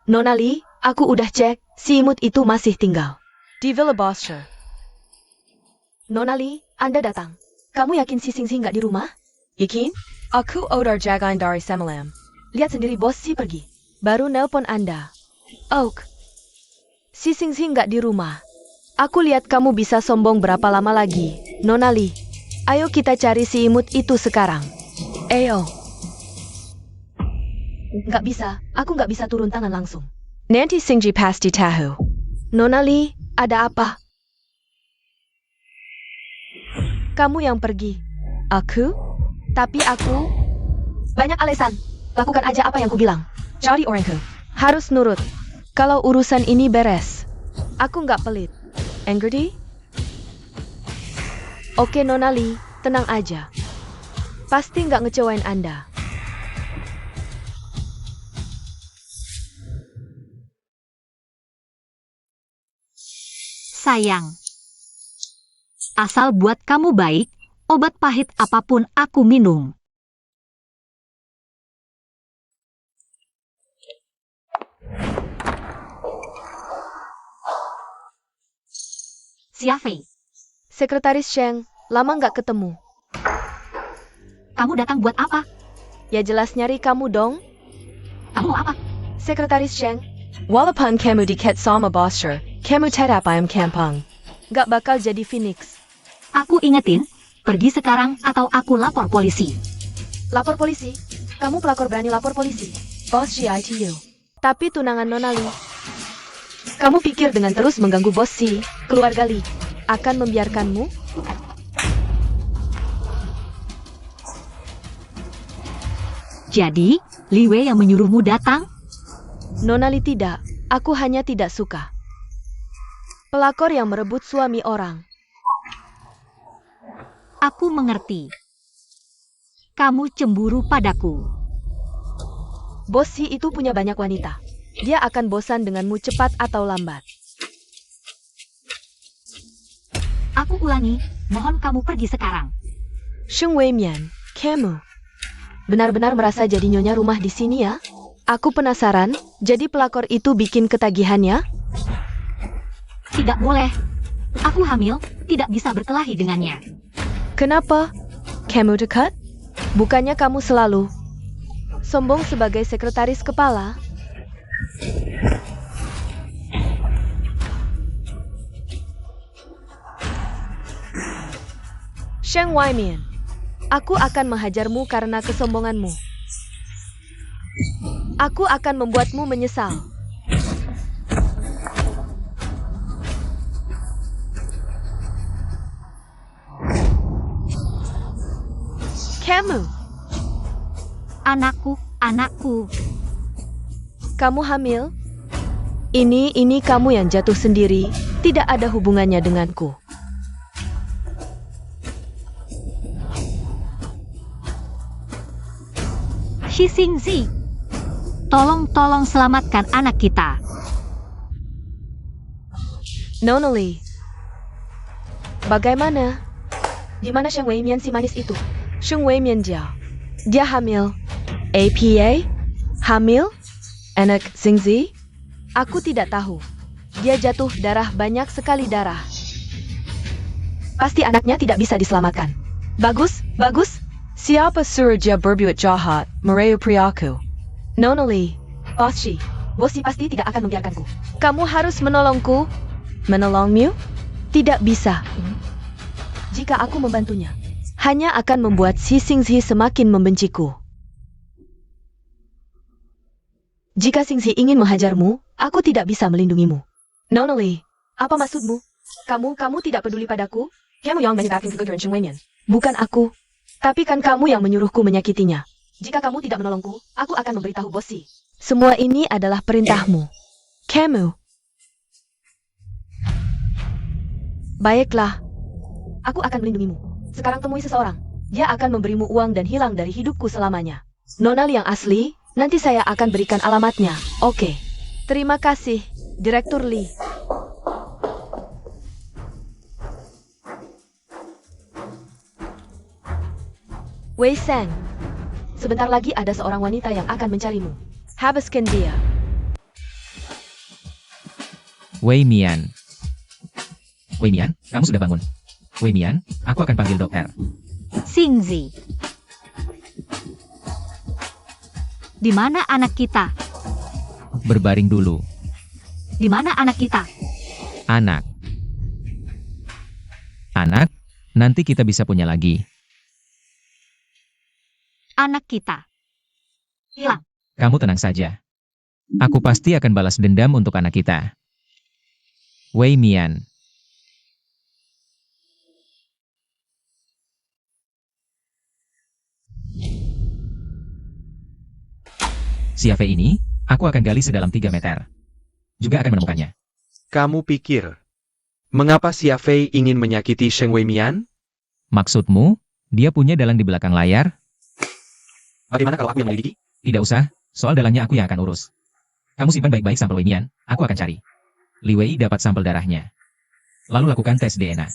Nona Li, aku udah cek, si imut itu masih tinggal di Villa Boscher. Nona Li, Anda datang. Kamu yakin si Xingzi nggak di rumah? Yakin? Aku udah jagain dari semalam. Lihat sendiri bos si pergi. Baru nelpon Anda. Oak, si Xingzi nggak di rumah. Aku lihat kamu bisa sombong berapa lama lagi. Nona Li, ayo kita cari si imut itu sekarang. Ayo. Nggak bisa, aku nggak bisa turun tangan langsung. Nanti Xingji pasti tahu. Nona Li, ada apa? Kamu yang pergi. Aku? Tapi aku... Banyak alasan. Lakukan aja apa yang ku bilang. Cari orangku. Harus nurut. Kalau urusan ini beres. Aku nggak pelit. Engerti? Oke Nona Li, tenang aja. Pasti nggak ngecewain Anda. Sayang. Asal buat kamu baik, obat pahit apapun aku minum. Xiafei, Sekretaris Sheng, lama nggak ketemu. kamu datang buat apa? Ya jelas nyari kamu dong. Kamu mau apa? Sekretaris Sheng, walaupun kamu diket sama Boscher, kamu tetap ayam kampung. Nggak bakal jadi Phoenix. Aku ingetin, pergi sekarang atau aku lapor polisi. Lapor polisi? Kamu pelakor berani lapor polisi? Bos GITU. Tapi tunangan Nona Li. Kamu pikir dengan terus mengganggu bos si, keluarga Li, akan membiarkanmu? Jadi, Li Wei yang menyuruhmu datang? Nona Li tidak, aku hanya tidak suka. Pelakor yang merebut suami orang. Aku mengerti. Kamu cemburu padaku. Bos si itu punya banyak wanita. Dia akan bosan denganmu cepat atau lambat. Aku ulangi, mohon kamu pergi sekarang. Sheng Wei Mian, kamu benar-benar merasa jadi nyonya rumah di sini ya? Aku penasaran, jadi pelakor itu bikin ketagihannya? Tidak boleh. Aku hamil, tidak bisa berkelahi dengannya. Kenapa? Kamu dekat? Bukannya kamu selalu sombong sebagai sekretaris kepala? Sheng Waimian, aku akan menghajarmu karena kesombonganmu. Aku akan membuatmu menyesal. Kamu. Anakku, anakku. Kamu hamil? Ini kamu yang jatuh sendiri, tidak ada hubungannya denganku. Shixingzi, tolong selamatkan anak kita. Nonoli. Bagaimana? Di mana Sheng Weimian si manis itu? Sheng Weimian dia hamil. APA? Hamil? Anak Xingzi? Aku tidak tahu. Dia jatuh darah, banyak sekali darah. Pasti anaknya tidak bisa diselamatkan. Bagus. Siapa suruh dia berbuat jahat, merayu priaku? Nonoli. Bosi pasti tidak akan membiarkanku. Kamu harus menolongku. Menolongmu? Tidak bisa. Jika aku membantunya, hanya akan membuat si Xingzi semakin membenciku. Jika Xingzi ingin menghajarmu, aku tidak bisa melindungimu. Nonoli, apa maksudmu? Kamu tidak peduli padaku? Kamu yang menyebabkan kegagalan Sheng Weimian. Bukan aku. Tapi kan kamu yang menyuruhku menyakitinya. Jika kamu tidak menolongku, aku akan memberitahu Bosi. Semua ini adalah perintahmu. Kamu. Baiklah. Aku akan melindungimu. Sekarang temui seseorang. Dia akan memberimu uang dan hilang dari hidupku selamanya. Nonal yang asli, nanti saya akan berikan alamatnya. Oke. Terima kasih, Direktur Lee. Wei Seng, sebentar lagi ada seorang wanita yang akan mencarimu. Habiskan dia. Wei Mian. Wei Mian, kamu sudah bangun. Wei Mian, aku akan panggil dokter. Xingzi. Di mana anak kita? Berbaring dulu. Di mana anak kita? Anak. Anak, nanti kita bisa punya lagi. Anak kita. Hilang. Kamu tenang saja. Aku pasti akan balas dendam untuk anak kita. Wei Mian. Siapa ini? Aku akan gali sedalam 3 meter. Juga akan menemukannya. Kamu pikir, mengapa Xia Fei ingin menyakiti Sheng Weimian? Maksudmu, dia punya dalang di belakang layar? Bagaimana kalau aku yang menyelidiki? Tidak usah, soal dalangnya aku yang akan urus. Kamu simpan baik-baik sampel Wei Mian, aku akan cari. Li Wei dapat sampel darahnya. Lalu lakukan tes DNA.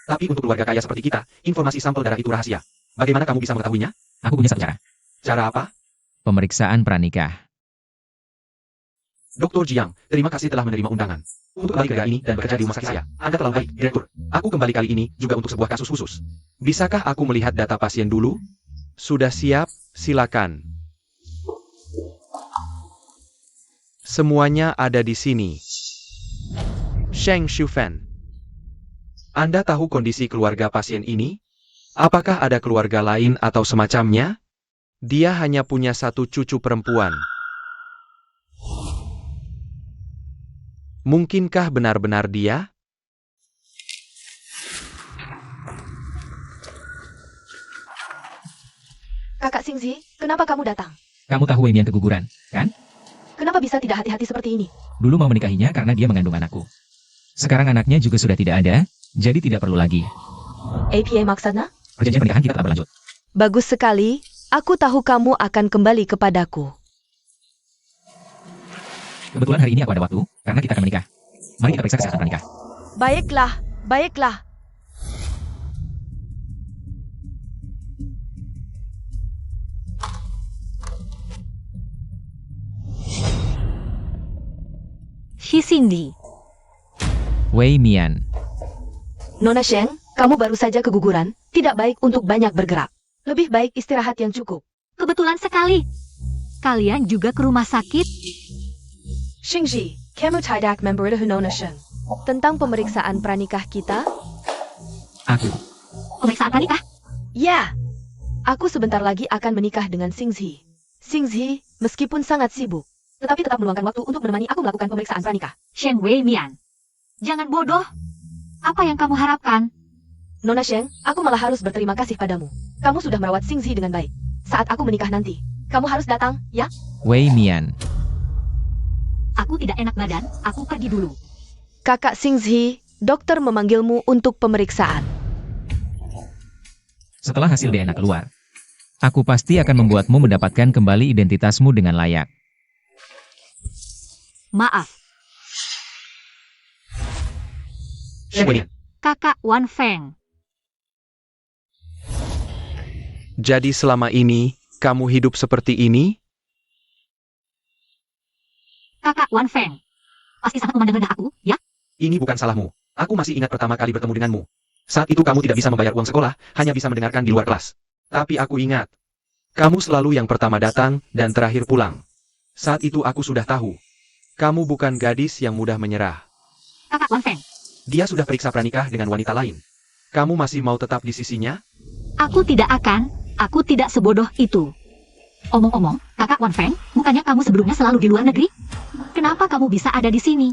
Tapi untuk keluarga kaya seperti kita, informasi sampel darah itu rahasia. Bagaimana kamu bisa mengetahuinya? Aku punya satu cara. Cara apa? Pemeriksaan pranikah. Dr. Jiang, terima kasih telah menerima undangan. Untuk kembali kerja ini dan bekerja di rumah sakit saya, Anda terlalu baik, Direktur. Aku kembali kali ini juga untuk sebuah kasus khusus. Bisakah aku melihat data pasien dulu? Sudah siap? Silakan. Semuanya ada di sini. Sheng Shufan. Anda tahu kondisi keluarga pasien ini? Apakah ada keluarga lain atau semacamnya? Dia hanya punya satu cucu perempuan. Mungkinkah benar-benar dia? Kakak Xingzi, kenapa kamu datang? Kamu tahu Wei Mian keguguran, kan? Kenapa bisa tidak hati-hati seperti ini? Dulu mau menikahinya karena dia mengandung anakku. Sekarang anaknya juga sudah tidak ada, jadi tidak perlu lagi. APA maksudnya? Perjanjian pernikahan kita telah berlanjut. Bagus sekali. Aku tahu kamu akan kembali kepadaku. Kebetulan hari ini aku ada waktu, karena kita akan menikah. Mari kita periksa kesehatan pranikah. Baiklah. Shixingzi. Wei Mian. Nona Sheng, kamu baru saja keguguran, tidak baik untuk banyak bergerak. Lebih baik istirahat yang cukup. Kebetulan sekali. Kalian juga ke rumah sakit? Xingzi, kamu tidak memberitahu Nona Sheng tentang pemeriksaan pranikah kita? Aku. Pemeriksaan pranikah? Ya. Aku sebentar lagi akan menikah dengan Xingzi. Xingzi, meskipun sangat sibuk, tetapi tetap meluangkan waktu untuk menemani aku melakukan pemeriksaan pranikah. Sheng Wei Mian. Jangan bodoh. Apa yang kamu harapkan? Nona Sheng, aku malah harus berterima kasih padamu. Kamu sudah merawat Xingzi dengan baik. Saat aku menikah nanti, kamu harus datang, ya? Wei Mian. Aku tidak enak badan, aku pergi dulu. Kakak Xingzi, dokter memanggilmu untuk pemeriksaan. Setelah hasil DNA keluar, aku pasti akan membuatmu mendapatkan kembali identitasmu dengan layak. Maaf, Sheng Wei Mian. Kakak Wan Feng. Jadi selama ini, kamu hidup seperti ini? Kakak Wan Feng. Pasti sangat memandang rendah aku, ya? Ini bukan salahmu. Aku masih ingat pertama kali bertemu denganmu. Saat itu kamu tidak bisa membayar uang sekolah, hanya bisa mendengarkan di luar kelas. Tapi aku ingat. Kamu selalu yang pertama datang dan terakhir pulang. Saat itu aku sudah tahu. Kamu bukan gadis yang mudah menyerah. Kakak Wan Feng. Dia sudah periksa pranikah dengan wanita lain. Kamu masih mau tetap di sisinya? Aku tidak akan, aku tidak sebodoh itu. Omong-omong, Kakak Wan Feng, bukannya kamu sebelumnya selalu di luar negeri? Kenapa kamu bisa ada di sini?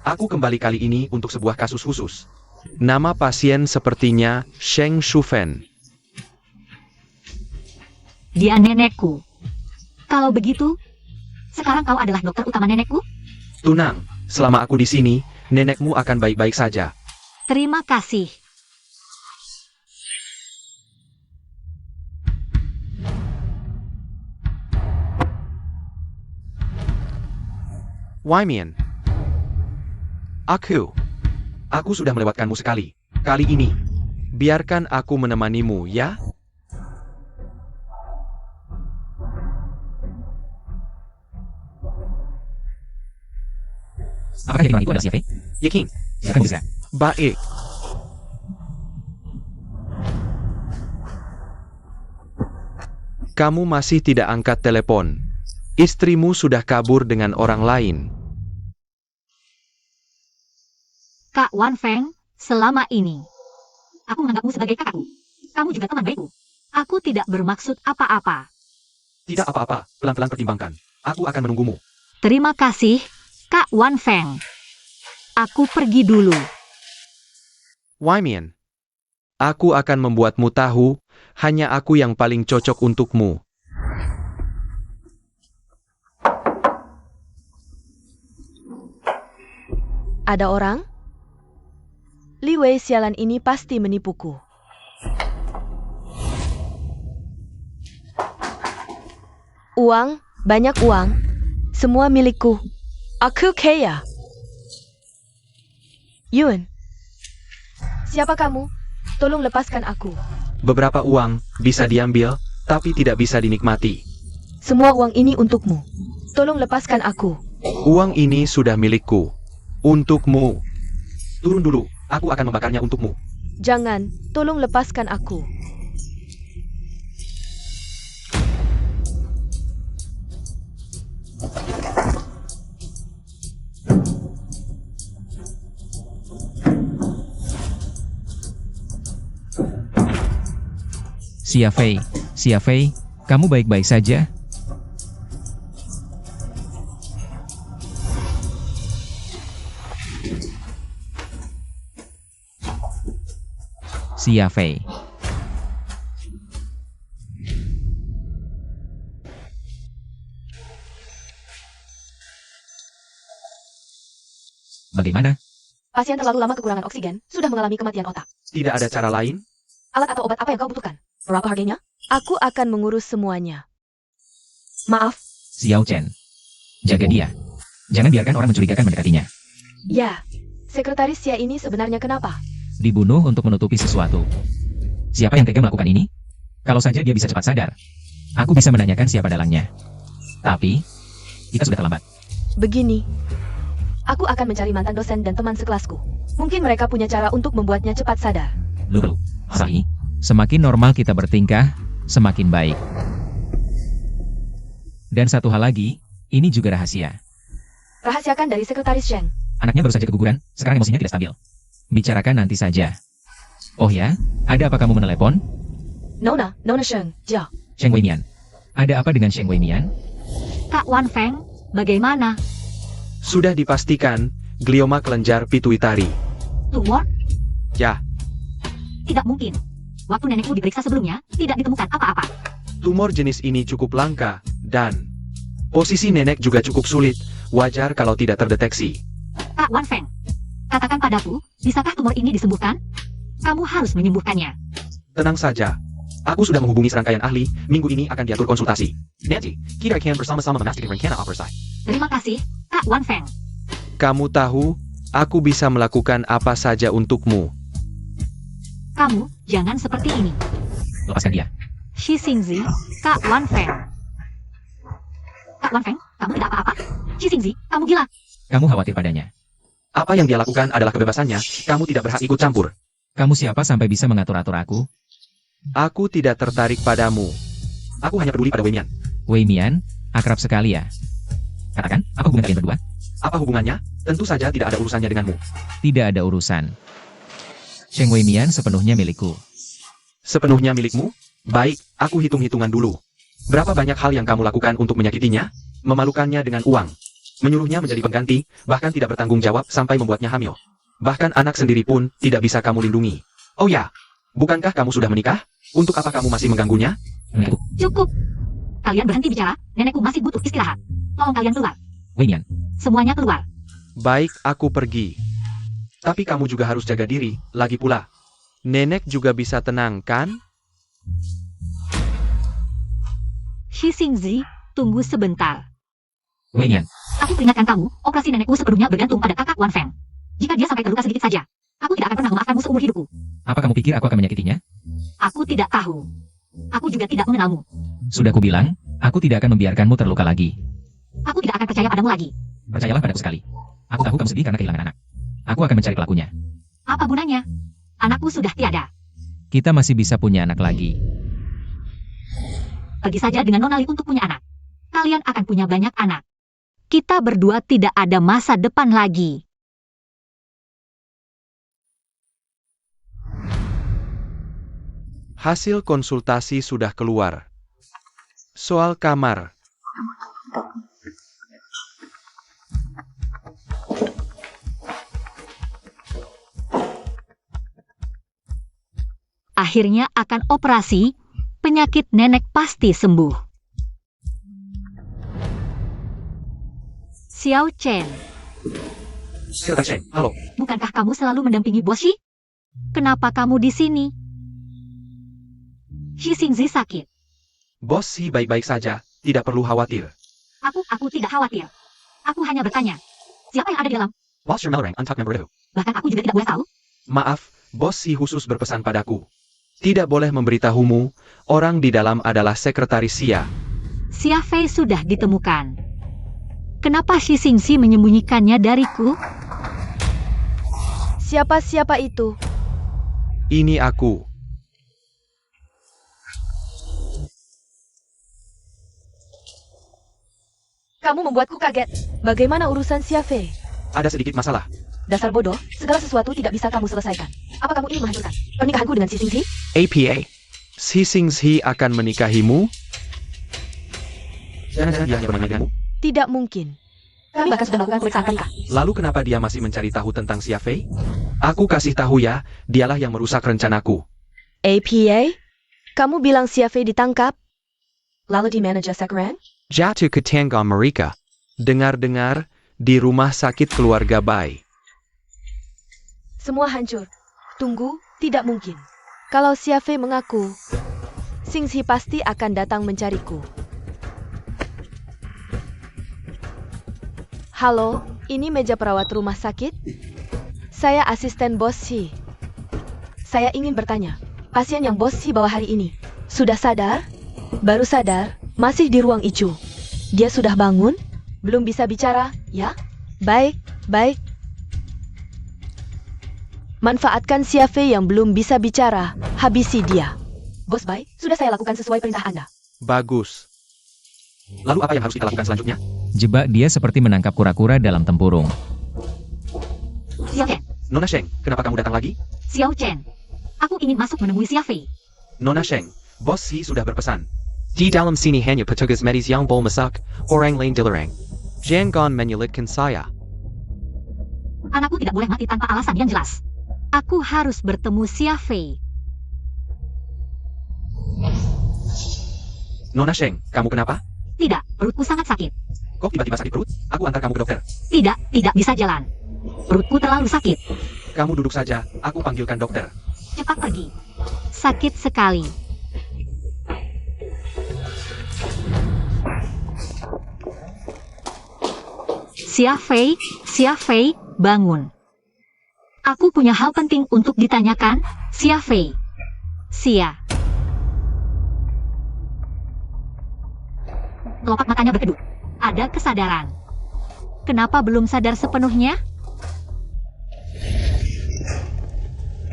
Aku kembali kali ini untuk sebuah kasus khusus. Nama pasien sepertinya Sheng Shufen. Dia nenekku. Kalau begitu, sekarang kau adalah dokter utama nenekku? Tunang, selama aku di sini, nenekmu akan baik-baik saja. Terima kasih. Wei Mian. Aku sudah melewatkanmu sekali. Kali ini, Biarkan aku menemanimu, ya? Apakah jadi orang itu adalah Xia Fei? Yeking, Silakan bisa. Baik. Kamu masih tidak angkat telepon. Istrimu sudah kabur dengan orang lain. Kak Wan Feng, selama ini, aku menganggapmu sebagai kakakku. Kamu juga teman baikku. Aku tidak bermaksud apa-apa. tidak apa-apa, pelan-pelan pertimbangkan. Aku akan menunggumu. Terima kasih, Kak Wan Feng. Aku pergi dulu. Wei Mian. Aku akan membuatmu tahu, hanya aku yang paling cocok untukmu. Ada orang? Li Wei sialan ini pasti menipuku. Uang, banyak uang. Semua milikku. Aku kaya. Yun. Siapa kamu? Tolong lepaskan aku. Beberapa uang bisa diambil, tapi tidak bisa dinikmati. Semua uang ini untukmu. Tolong lepaskan aku. Uang ini sudah milikku. Untukmu. Turun dulu, aku akan membakarnya untukmu. Jangan, tolong lepaskan aku. Xia Fei, kamu baik-baik saja? Xia Fei. Bagaimana? Pasien terlalu lama kekurangan oksigen, sudah mengalami kematian otak. Tidak ada cara lain? Alat atau obat apa yang kau butuhkan? Berapa harganya? Aku akan mengurus semuanya. Maaf. Xiao Chen. Jaga dia. Jangan biarkan orang mencurigakan mendekatinya. Ya, sekretaris Xia ini sebenarnya kenapa? Dibunuh untuk menutupi sesuatu. Siapa yang tega melakukan ini? Kalau saja dia bisa cepat sadar, aku bisa menanyakan siapa dalangnya. Tapi, kita sudah terlambat. Begini. Aku akan mencari mantan dosen dan teman sekelasku. Mungkin mereka punya cara untuk membuatnya cepat sadar. Lulu, Sahi, semakin normal kita bertingkah, semakin baik. Dan satu hal lagi, ini juga rahasia. Rahasiakan dari sekretaris Sheng. Anaknya baru saja keguguran, sekarang emosinya tidak stabil. Bicarakan nanti saja. Oh ya, ada apa kamu menelepon? Nona Sheng, ja. Sheng Wei Mian. Ada apa dengan Sheng Wei Mian? Kak Wan Feng, bagaimana? Sudah dipastikan, glioma kelenjar pituitari. Tumor? Ya, Tidak mungkin. Waktu nenekku diperiksa sebelumnya, tidak ditemukan apa-apa. Tumor jenis ini cukup langka, dan posisi nenek juga cukup sulit. Wajar kalau tidak terdeteksi. Kak Wan Feng, katakan padaku, bisakah tumor ini disembuhkan? Kamu harus menyembuhkannya. Tenang saja. Aku sudah menghubungi serangkaian ahli, minggu ini akan diatur konsultasi. Nanti, kita akan bersama-sama memastikan rencana operasi. Terima kasih, Kak Wan Feng. Kamu tahu, aku bisa melakukan apa saja untukmu. Kamu jangan seperti ini. Lepaskan dia. Shi Xingzi, Kak Wan Feng. Kak Wan Feng, kamu tidak apa-apa. Shi Xingzi, kamu gila. Kamu khawatir padanya. Apa yang dia lakukan adalah kebebasannya, kamu tidak berhak ikut campur. Kamu siapa sampai bisa mengatur-atur aku? Aku tidak tertarik padamu. Aku hanya peduli pada Wei Mian. Wei Mian, akrab sekali ya. Katakan, apa hubungan kalian berdua? Apa hubungannya? Tentu saja tidak ada urusannya denganmu. Tidak ada urusan. Sheng Wei Mian sepenuhnya milikku. Sepenuhnya milikmu? Baik, aku hitung-hitungan dulu. Berapa banyak hal yang kamu lakukan untuk menyakitinya? Memalukannya dengan uang. Menyuruhnya menjadi pengganti, bahkan tidak bertanggung jawab sampai membuatnya hamil. Bahkan anak sendiri pun tidak bisa kamu lindungi. Oh ya, bukankah kamu sudah menikah? Untuk apa kamu masih mengganggunya? Nenekku, Cukup. Kalian berhenti bicara, nenekku masih butuh istirahat. Tolong kalian keluar. Wei Mian. Semuanya keluar. Baik, aku pergi. Tapi kamu juga harus jaga diri, lagi pula. Nenek juga bisa tenang, kan? Shi Xingzi, tunggu sebentar. Wei Mian. Aku peringatkan kamu, operasi nenekku sepenuhnya bergantung pada kakak Wan Feng. Jika dia sampai terluka sedikit saja, aku tidak akan pernah memaafkanmu seumur hidupku. Apa kamu pikir aku akan menyakitinya? Aku tidak tahu. Aku juga tidak mengenalmu. Sudah kubilang, aku tidak akan membiarkanmu terluka lagi. Aku tidak akan percaya padamu lagi. Percayalah padaku sekali. Aku tahu kamu sedih karena kehilangan anak. Aku akan mencari pelakunya. Apa gunanya? Anakku sudah tiada. Kita masih bisa punya anak lagi. Pergi saja dengan Nonali untuk punya anak. Kalian akan punya banyak anak. Kita berdua tidak ada masa depan lagi. Hasil konsultasi sudah keluar. Soal kamar. Akhirnya akan operasi, penyakit nenek pasti sembuh. Xiao Chen, Sekretaris Sheng, halo. bukankah kamu selalu mendampingi Bos Shi? Kenapa kamu di sini? Shi Xingzi sakit. Bos Shi baik-baik saja, tidak perlu khawatir. Aku tidak khawatir. Aku hanya bertanya, siapa yang ada di dalam? Boss Melrang, untuck member itu. Bahkan aku juga tidak boleh tahu. Maaf, Bos Shi khusus berpesan padaku. Tidak boleh memberitahumu, orang di dalam adalah sekretaris Xia. Xia Fei sudah ditemukan. Kenapa Shi Xingzi menyembunyikannya dariku? Siapa-siapa itu? Ini aku. Kamu membuatku kaget. Bagaimana urusan Xia Fei? Ada sedikit masalah. Dasar bodoh, segala sesuatu tidak bisa kamu selesaikan. Apa kamu ingin menghancurkan pernikahanku dengan Xi Xingzi? APA. Xi Xingzi akan menikahimu? Jangan-jangan dia hanya bermain denganmu. Tidak mungkin. Kami bahkan sudah melakukan pemeriksaan pernikahan. Lalu kenapa dia masih mencari tahu tentang Xia Fei? Aku kasih tahu ya, dialah yang merusak rencanaku. APA? Kamu bilang Xia Fei ditangkap? Lalu di manajer Sakaran? Jatuh ke tangga mereka. Dengar-dengar, di rumah sakit keluarga Bai. Semua hancur. Tunggu, tidak mungkin. Kalau Xia Fei mengaku, Xingzi pasti akan datang mencariku. Halo, ini meja perawat rumah sakit? Saya asisten Bos Shi. Saya ingin bertanya, pasien yang Bos Shi bawa hari ini, sudah sadar? Baru sadar, masih di ruang ICU. Dia sudah bangun? Belum bisa bicara, ya? Baik, baik. Manfaatkan Xia Fei yang belum bisa bicara, habisi dia. Bos Bai, sudah saya lakukan sesuai perintah Anda. Bagus. Lalu apa yang harus kita lakukan selanjutnya? Jebak dia seperti menangkap kura-kura dalam tempurung. Xiao Chen, Nona Sheng, kenapa kamu datang lagi? Xiao Chen. Aku ingin masuk menemui Xia Fei. Nona Sheng, Bos Shi sudah berpesan. Di dalam sini hanya petugas medis yang bol masak, orang lain dilarang. Jangan menyulitkan saya. Anakku tidak boleh mati tanpa alasan yang jelas. Aku harus bertemu Xia Fei. Nona Sheng, kamu kenapa? Tidak, perutku sangat sakit. Kok tiba-tiba sakit perut? Aku antar kamu ke dokter. Tidak bisa jalan. Perutku terlalu sakit. Kamu duduk saja, aku panggilkan dokter. Cepat pergi. Sakit sekali. Xia Fei, bangun. Aku punya hal penting untuk ditanyakan, Xia Fei. Xia. Kelopak matanya berkedut. Ada kesadaran. Kenapa belum sadar sepenuhnya?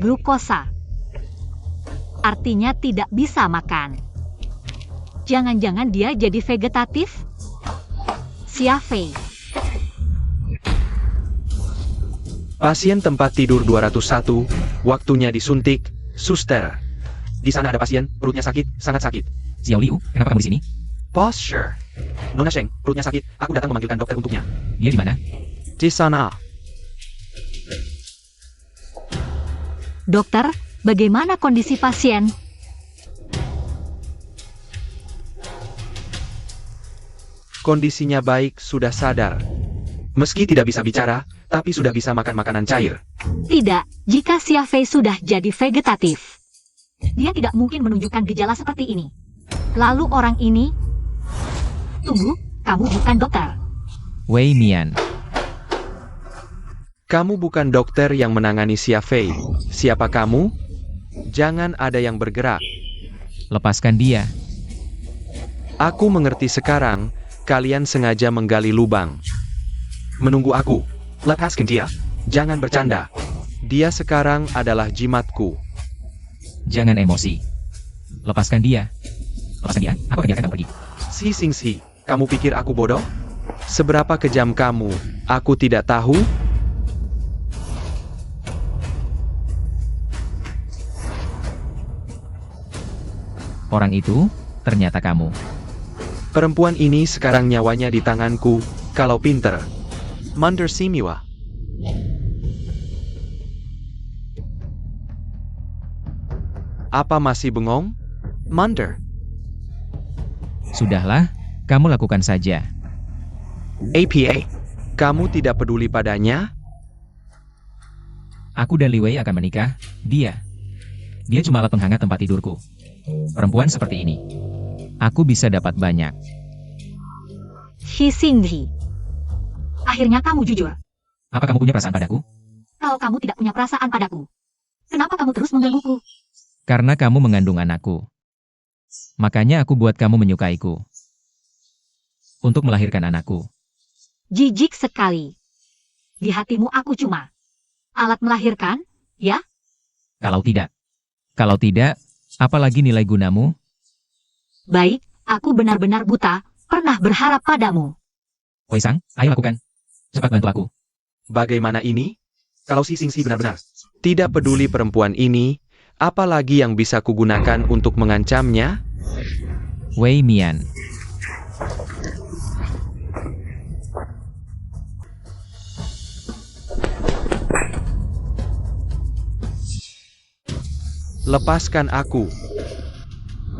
Glukosa. Artinya tidak bisa makan. Jangan-jangan dia jadi vegetatif? Xia Fei. Pasien tempat tidur 201, waktunya disuntik, suster. Di sana ada pasien, perutnya sakit, sangat sakit. Xiao Liu, kenapa kamu di sini? Posture. Nona Sheng, perutnya sakit, aku datang memanggilkan dokter untuknya. Dia di mana? Di sana. Dokter, bagaimana kondisi pasien? Kondisinya baik, sudah sadar. Meski tidak bisa bicara, tapi sudah bisa makan makanan cair. Tidak, jika Xia Fei sudah jadi vegetatif. Dia tidak mungkin menunjukkan gejala seperti ini. Lalu orang ini... Tunggu, kamu bukan dokter. Wei Mian. Kamu bukan dokter yang menangani Xia Fei. Siapa kamu? Jangan ada yang bergerak. Lepaskan dia. Aku mengerti sekarang, kalian sengaja menggali lubang. Menunggu aku. Lepaskan dia. Jangan bercanda. Dia sekarang adalah jimatku. Jangan emosi. Lepaskan dia. Lepaskan dia, aku akan biarkan kamu pergi. Si Singsi, kamu pikir aku bodoh? Seberapa kejam kamu? Aku tidak tahu. Orang itu, ternyata kamu. Perempuan ini sekarang nyawanya di tanganku, kalau pinter. Mander Simiwa. Apa masih bengong? Mander. Sudahlah, kamu lakukan saja. APA. Kamu tidak peduli padanya? Aku dan Li Wei akan menikah, dia cuma alat penghangat tempat tidurku. Perempuan seperti ini, aku bisa dapat banyak. Shi Xingyi. Akhirnya kamu jujur. Apa kamu punya perasaan padaku? Kalau kamu tidak punya perasaan padaku, kenapa kamu terus menggangguku? Karena kamu mengandung anakku. Makanya aku buat kamu menyukaiku. Untuk melahirkan anakku. Jijik sekali. Di hatimu aku cuma alat melahirkan, ya? Kalau tidak, apalagi nilai gunamu? Baik, aku benar-benar buta, pernah berharap padamu. Wei Sang, ayo lakukan. Cepat bantu aku. Bagaimana ini? Kalau si Singsi benar-benar tidak peduli perempuan ini, apalagi yang bisa kugunakan untuk mengancamnya? Wei Mian. Lepaskan aku.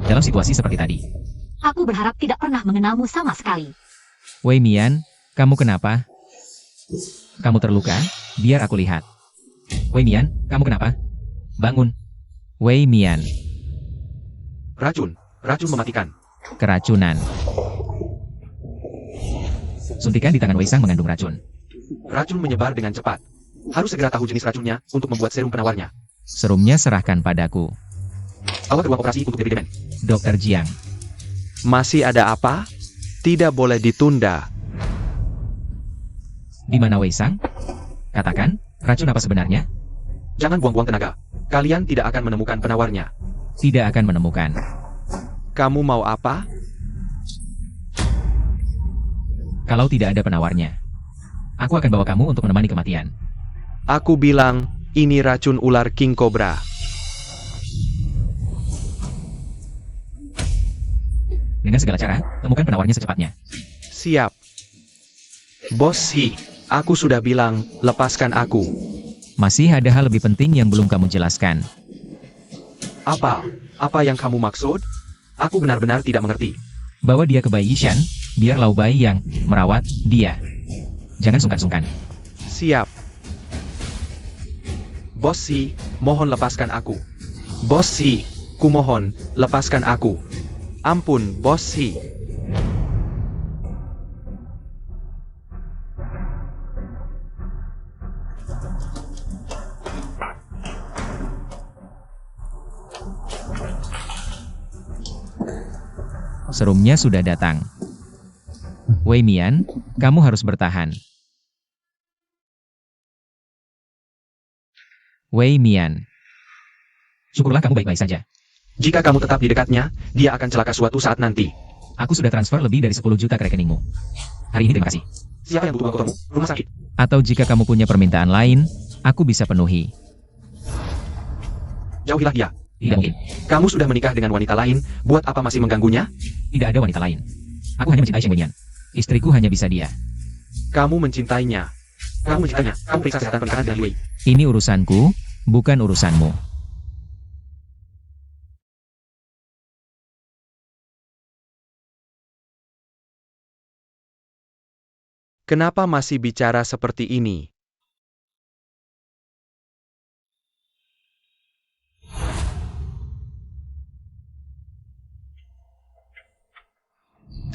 Dalam situasi seperti tadi. Aku berharap tidak pernah mengenalmu sama sekali. Wei Mian, kamu kenapa? Kamu terluka? Biar aku lihat. Wei Mian, kamu kenapa? Bangun. Wei Mian. Racun mematikan. Keracunan. Suntikan di tangan Wei Sang mengandung racun. Racun menyebar dengan cepat. Harus segera tahu jenis racunnya untuk membuat serum penawarnya. Serumnya serahkan padaku. Bawa ke ruang operasi untuk debit demen. Dokter Jiang. Masih ada apa? Tidak boleh ditunda. Di mana Wei Sang? Katakan, racun apa sebenarnya? Jangan buang-buang tenaga. Kalian tidak akan menemukan penawarnya. Tidak akan menemukan. Kamu mau apa? Kalau tidak ada penawarnya, aku akan bawa kamu untuk menemani kematian. Aku bilang, ini racun ular King Cobra. Dengan segala cara, temukan penawarnya secepatnya. Siap. Bos Si, aku sudah bilang, lepaskan aku. Masih ada hal lebih penting yang belum kamu jelaskan. Apa? Apa yang kamu maksud? Aku benar-benar tidak mengerti. Bawa dia ke Bai Yishan, biar Lau Bai yang merawat dia. Jangan sungkan-sungkan. Siap. Bos Si, mohon lepaskan aku. Bos Si, kumohon, lepaskan aku. Ampun, Bos Si. Serumnya sudah datang. Wei Mian, kamu harus bertahan. Wei Mian. Syukurlah kamu baik-baik saja. Jika kamu tetap di dekatnya, dia akan celaka suatu saat nanti. Aku sudah transfer lebih dari 10 juta ke rekeningmu. Hari ini terima kasih. Siapa yang butuh bantuanmu? Rumah sakit. Atau jika kamu punya permintaan lain, aku bisa penuhi. Jauhilah dia. Tidak mungkin. Kamu sudah menikah dengan wanita lain, buat apa masih mengganggunya? Tidak ada wanita lain. Aku hanya mencintai Sheng Weimian. Istriku hanya bisa dia. Kamu mencintainya. Kamu mencintainya. Kamu periksa kesehatan pernikahan dengan Wei. Ini urusanku, bukan urusanmu. Kenapa masih bicara seperti ini?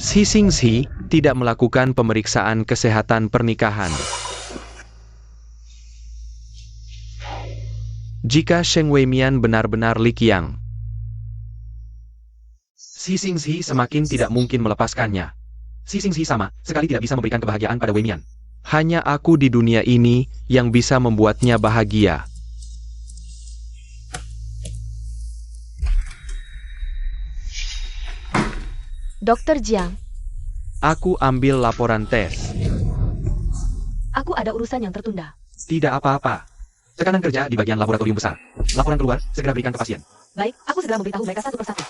Si Xingxi tidak melakukan pemeriksaan kesehatan pernikahan. Jika Sheng Weimian benar-benar Li Qiang, Si Xingxi semakin tidak mungkin melepaskannya. Si Xingxi sama sekali tidak bisa memberikan kebahagiaan pada Weimian. Hanya aku di dunia ini yang bisa membuatnya bahagia. Dokter Jiang, Aku ambil laporan tes. aku ada urusan yang tertunda. Tidak apa-apa. Tekanan kerja di bagian laboratorium besar. Laporan keluar, segera berikan ke pasien. Baik, aku segera memberitahu mereka satu persatu.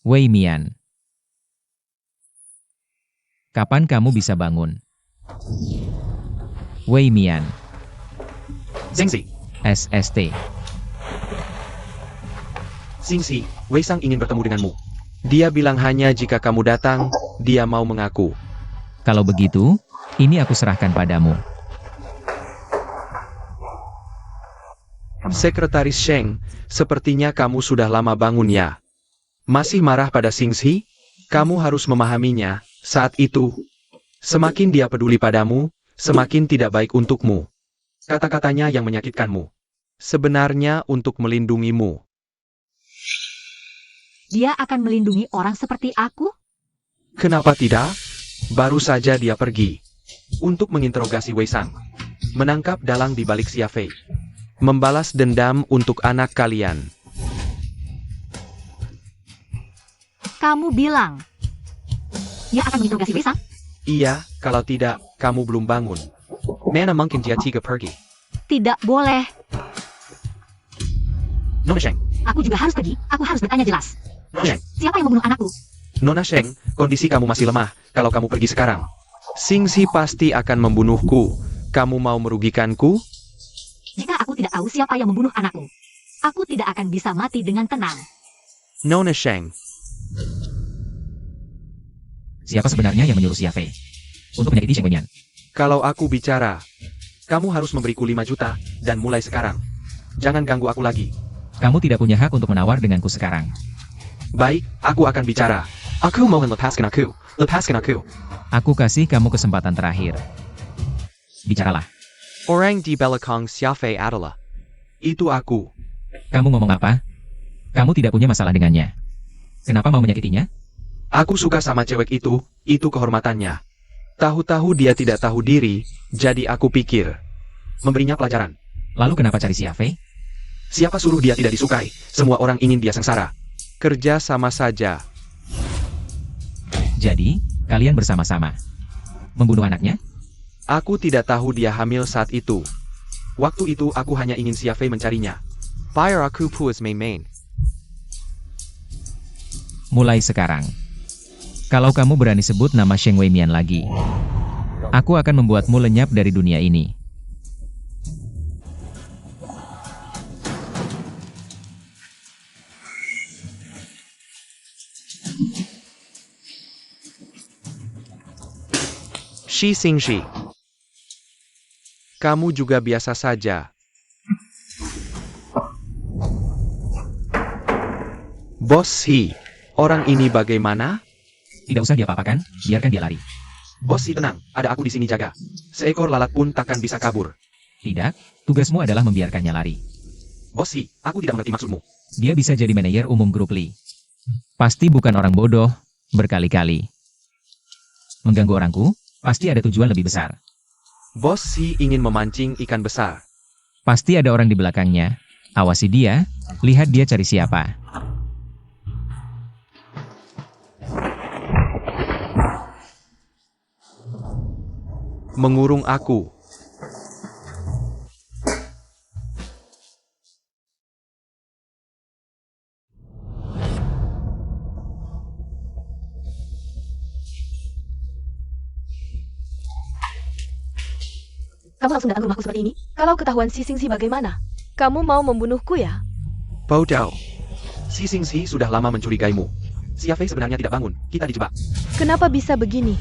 Wei Mian. Kapan kamu bisa bangun? Wei Mian. Xingxi, SST. Xingxi, Wei Sang ingin bertemu denganmu. Dia bilang hanya jika kamu datang, dia mau mengaku. Kalau begitu, ini aku serahkan padamu. Sekretaris Sheng, sepertinya kamu sudah lama bangun ya. Masih marah pada Xingxi? Kamu harus memahaminya, saat itu, semakin dia peduli padamu, semakin tidak baik untukmu. Kata-katanya yang menyakitkanmu. Sebenarnya untuk melindungimu. Dia akan melindungi orang seperti aku? Kenapa tidak? Baru saja dia pergi. Untuk menginterogasi Wei Sang. Menangkap dalang di balik Xia Fei. Membalas dendam untuk anak kalian. Kamu bilang dia akan menginterogasi Wei Sang? Iya, kalau tidak, kamu belum bangun. Mana mungkin dia tiga pergi. Tidak boleh. Nona Sheng, Aku juga harus pergi. Aku harus bertanya jelas. Nona Sheng, Siapa yang membunuh anakku? Nona Sheng, kondisi kamu masih lemah, kalau kamu pergi sekarang. Xingxi pasti akan membunuhku. Kamu mau merugikanku? Jika aku tidak tahu siapa yang membunuh anakku, aku tidak akan bisa mati dengan tenang. Nona Sheng, Siapa sebenarnya yang menyuruh Xia Fei untuk menyakiti Sheng Weimian? kalau aku bicara, kamu harus memberiku 5 juta, dan mulai sekarang. Jangan ganggu aku lagi. Kamu tidak punya hak untuk menawar denganku sekarang. Baik, aku akan bicara. Aku mohon lepaskan aku. Lepaskan aku. Aku kasih kamu kesempatan terakhir. Bicaralah. Orang di belakang Xia Fei adalah. Itu aku. Kamu ngomong apa? Kamu tidak punya masalah dengannya. Kenapa mau menyakitinya? Aku suka sama cewek itu kehormatannya. Tahu-tahu dia tidak tahu diri, jadi aku pikir. Memberinya pelajaran. Lalu kenapa cari Xia Fei? Siapa suruh dia tidak disukai? Semua orang ingin dia sengsara. Kerja sama saja. Jadi, kalian bersama-sama membunuh anaknya? Aku tidak tahu dia hamil saat itu. Waktu itu aku hanya ingin Xia Fei mencarinya. Fire aku puas main-main. Mulai sekarang, kalau kamu berani sebut nama Sheng Weimian lagi, aku akan membuatmu lenyap dari dunia ini. Shi Xingji. Kamu juga biasa saja. Bos Shi, orang ini bagaimana? Tidak usah dia apa-apakan, biarkan dia lari. Bos Shi tenang, ada aku di sini jaga. Seekor lalat pun takkan bisa kabur. Tidak, tugasmu adalah membiarkannya lari. Bos Shi, aku tidak mengerti maksudmu. Dia bisa jadi manajer umum grup Li. Pasti bukan orang bodoh, berkali-kali. Mengganggu orangku, pasti ada tujuan lebih besar. Bos Shi ingin memancing ikan besar. Pasti ada orang di belakangnya. Awasi dia, lihat dia cari siapa. Mengurung aku. Kamu langsung datang ke rumahku seperti ini? Kalau ketahuan Shi Xingxi bagaimana? Kamu mau membunuhku ya? Bodoh. Shi Xingxi sudah lama mencurigaimu. Xia Fei sebenarnya tidak bangun, kita dijebak. Kenapa bisa begini?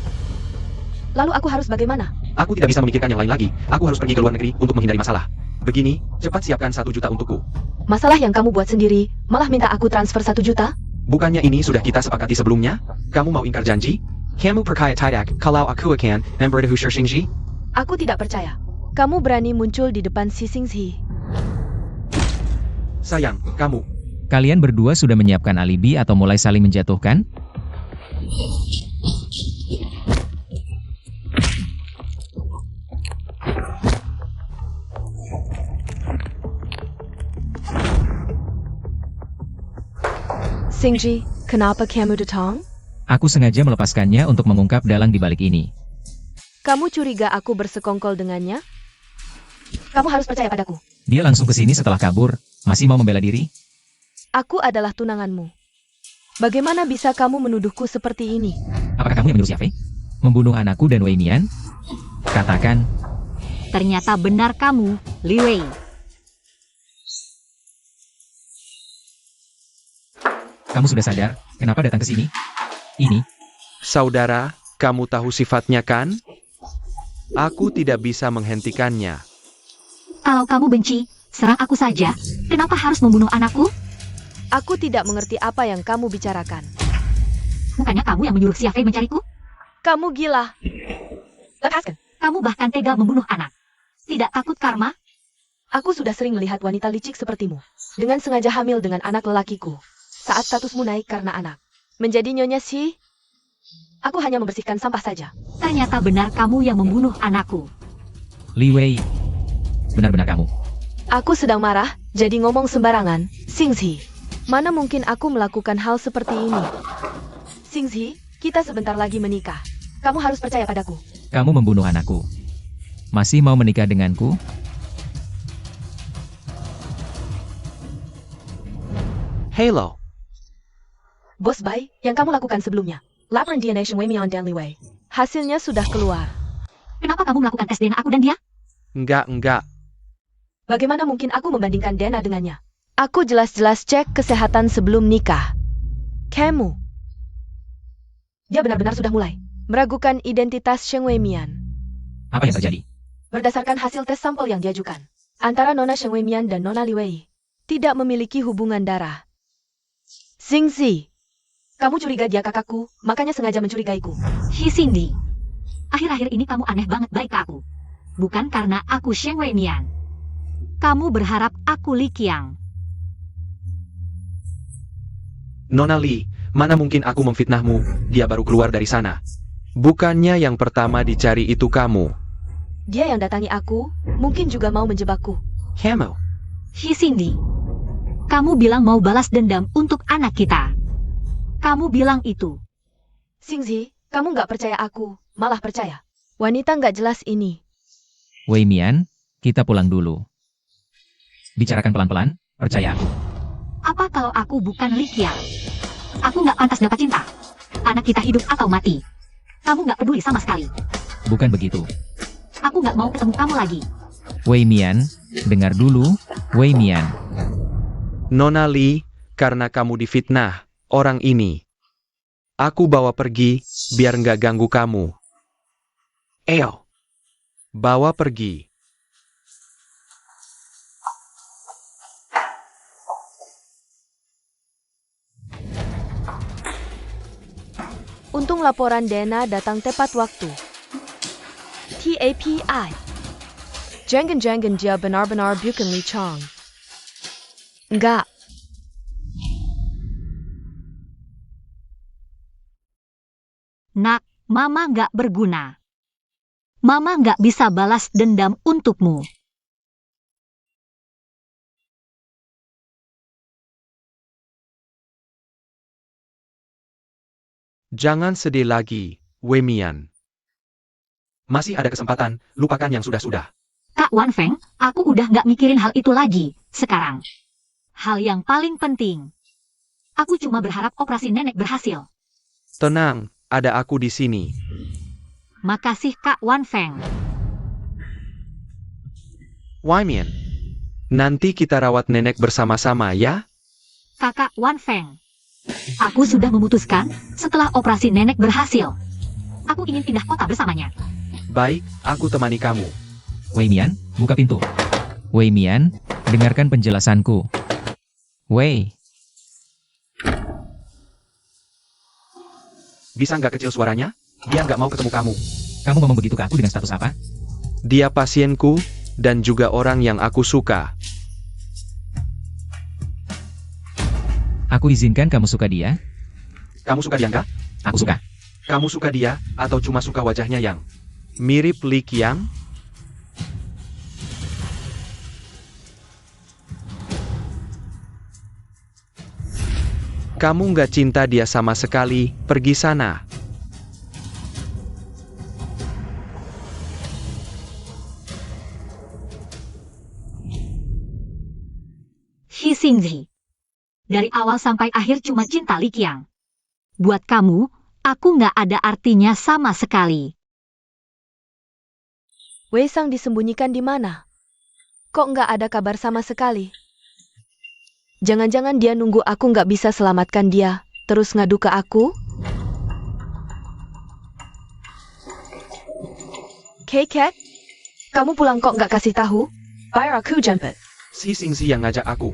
Lalu aku harus bagaimana? Aku tidak bisa memikirkan yang lain lagi. Aku harus pergi ke luar negeri untuk menghindari masalah. Begini, cepat siapkan 1 juta untukku. Masalah yang kamu buat sendiri, malah minta aku transfer 1 juta? Bukannya ini sudah kita sepakati sebelumnya? Kamu mau ingkar janji? Kamu percaya tidak kalau aku akan memberitahu Shi Xingxi? Aku tidak percaya. Kamu berani muncul di depan Shi Xingxi. Sayang, kamu. Kalian berdua sudah menyiapkan alibi atau mulai saling menjatuhkan? Xingji, kenapa kamu datang? Aku sengaja melepaskannya untuk mengungkap dalang di balik ini. Kamu curiga aku bersekongkol dengannya? Kamu harus percaya padaku. Dia langsung ke sini setelah kabur, masih mau membela diri? Aku adalah tunanganmu. Bagaimana bisa kamu menuduhku seperti ini? Apakah kamu yang menyuruh Xia Fei membunuh anakku dan Wei Mian? Katakan, Ternyata benar kamu, Li Wei. kamu sudah sadar kenapa datang ke sini? Ini, Saudara, kamu tahu sifatnya kan? Aku tidak bisa menghentikannya. Kalau kamu benci, serang aku saja. Kenapa harus membunuh anakku? Aku tidak mengerti apa yang kamu bicarakan. Bukannya kamu yang menyuruh Xia Fei mencariku? Kamu gila. Lepaskan. Kamu bahkan tega membunuh anak. Tidak takut karma? Aku sudah sering melihat wanita licik sepertimu. Dengan sengaja hamil dengan anak lelakiku. Saat statusmu naik karena anak. Menjadi nyonya Shi? Aku hanya membersihkan sampah saja. Ternyata benar kamu yang membunuh anakku. Li Wei. Benar-benar kamu. Aku sedang marah, jadi ngomong sembarangan. Xingxi, mana mungkin aku melakukan hal seperti ini? Xingxi, kita sebentar lagi menikah. Kamu harus percaya padaku. Kamu membunuh anakku. Masih mau menikah denganku? Halo. Bos Bai, yang kamu lakukan sebelumnya. Laporan DNA Shen Weimian dan Li Wei. Hasilnya sudah keluar. Kenapa kamu melakukan tes DNA aku dan dia? Enggak. Bagaimana mungkin aku membandingkan DNA dengannya? Aku jelas-jelas cek kesehatan sebelum nikah. Kamu. Dia benar-benar sudah mulai meragukan identitas Shen Weimian. Apa yang terjadi? Berdasarkan hasil tes sampel yang diajukan, antara Nona Shen Weimian dan Nona Li Wei tidak memiliki hubungan darah. Xingxi, kamu curiga dia kakakku, makanya sengaja mencurigaiku. Hi Cindy. Akhir-akhir ini kamu aneh banget baik ke aku. Bukan karena aku Shen Weimian. Kamu berharap aku Li Qiang. Nona Li, mana mungkin aku memfitnahmu, dia baru keluar dari sana. Bukannya yang pertama dicari itu kamu. Dia yang datangi aku, mungkin juga mau menjebakku. Kamu. Hi Cindy. Kamu bilang mau balas dendam untuk anak kita. Kamu bilang itu. Xingxi, kamu nggak percaya aku, malah percaya. Wanita nggak jelas ini. Wei Mian, kita pulang dulu. Bicarakan pelan-pelan, percaya aku. Apa kalau aku bukan Li Qiang? Aku nggak pantas dapat cinta. Anak kita hidup atau mati. Kamu nggak peduli sama sekali. Bukan begitu. Aku nggak mau ketemu kamu lagi. Wei Mian, dengar dulu, Wei Mian. Nona Li, karena kamu difitnah orang ini. Aku bawa pergi, biar nggak ganggu kamu. Eo. Bawa pergi. Untung laporan Dena datang tepat waktu. TAPI. Jangan-jangan dia benar-benar bukan Li Chong. Enggak. Nak, Mama nggak berguna. Mama nggak bisa balas dendam untukmu. Jangan sedih lagi, Wei Mian. Masih ada kesempatan, lupakan yang sudah-sudah. Kak Wan Feng, aku udah nggak mikirin hal itu lagi, sekarang. Hal yang paling penting. Aku cuma berharap operasi nenek berhasil. Tenang, ada aku di sini. Makasih Kak Wan Feng. Wei Mian. Nanti kita rawat nenek bersama-sama ya? Kakak Wan Feng. Aku sudah memutuskan, setelah operasi nenek berhasil. Aku ingin pindah kota bersamanya. Baik, aku temani kamu. Wei Mian, buka pintu. Wei Mian, dengarkan penjelasanku. Wei, Bisa nggak kecil suaranya? Dia nggak mau ketemu kamu. kamu ngomong begitu ke aku dengan status apa? Dia pasienku, dan juga orang yang aku suka. Aku izinkan kamu suka dia? Kamu suka dia nggak? Aku suka. Kamu suka dia, atau cuma suka wajahnya yang... Mirip Li Qiang? Kamu nggak cinta dia sama sekali, pergi sana. Shi Xingzi. Dari awal sampai akhir cuma cinta Li Qiang. Buat kamu, aku nggak ada artinya sama sekali. Wei Sang disembunyikan di mana? Kok nggak ada kabar sama sekali? Jangan-jangan dia nunggu aku nggak bisa selamatkan dia, terus ngadu ke aku? Keket, kamu pulang kok nggak kasih tahu? Biar aku jemput. Si Xingzi yang ngajak aku.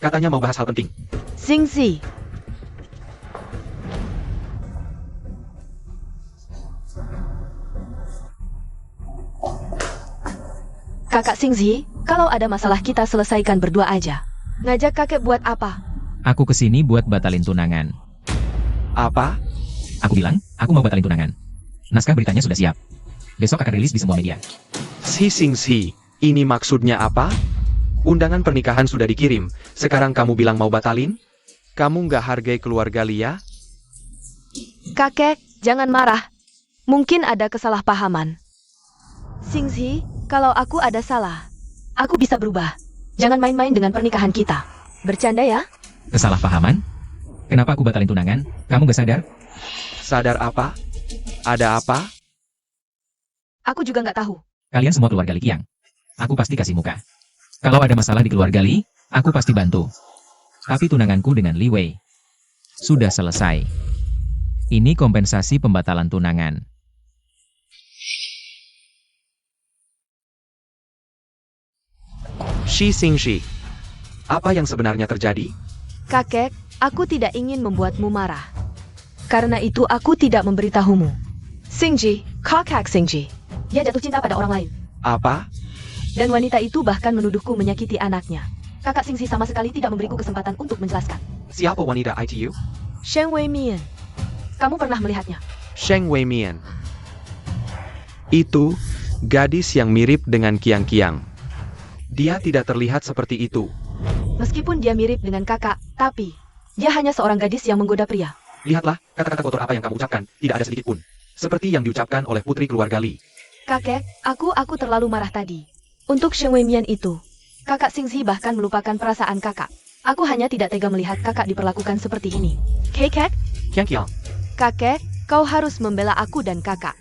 Katanya mau bahas hal penting. Xingzi. Kakak Xingzi, kalau ada masalah kita selesaikan berdua aja. Ngajak kakek buat apa? Aku kesini buat batalin tunangan. Apa? Aku bilang, aku mau batalin tunangan. Naskah beritanya sudah siap. Besok akan rilis di semua media. Si Xingzi, ini maksudnya apa? Undangan pernikahan sudah dikirim, sekarang kamu bilang mau batalin? Kamu nggak hargai keluarga Lia? Kakek, jangan marah. Mungkin ada kesalahpahaman. Xingzi, kalau aku ada salah, aku bisa berubah. Jangan main-main dengan pernikahan kita. Bercanda ya? Kesalahpahaman? Kenapa aku batalin tunangan? Kamu gak sadar? Sadar apa? Ada apa? Aku juga nggak tahu. Kalian semua keluarga Li Qiang. Aku pasti kasih muka. Kalau ada masalah di keluarga Li, aku pasti bantu. Tapi tunanganku dengan Li Wei sudah selesai. Ini kompensasi pembatalan tunangan. Shi Xingzi. Apa yang sebenarnya terjadi? Kakek, aku tidak ingin membuatmu marah. Karena itu aku tidak memberitahumu. Xingji, kakak Xingji. Dia jatuh cinta pada orang lain. Apa? Dan wanita itu bahkan menuduhku menyakiti anaknya. Kakak Xingzi sama sekali tidak memberiku kesempatan untuk menjelaskan. Siapa wanita ITU? Sheng Wei Mian. Kamu pernah melihatnya? Sheng Wei Mian. Itu, gadis yang mirip dengan Qiang Qiang. Dia tidak terlihat seperti itu. Meskipun dia mirip dengan kakak, tapi dia hanya seorang gadis yang menggoda pria. Lihatlah, kata-kata kotor apa yang kamu ucapkan, tidak ada sedikit pun. Seperti yang diucapkan oleh putri keluarga Li. Kakek, aku terlalu marah tadi. Untuk Sheng Wei Mian itu, kakak Xingzi bahkan melupakan perasaan kakak. Aku hanya tidak tega melihat kakak diperlakukan seperti ini. Kakek, Qiang Qiang. kakek, kau harus membela aku dan kakak.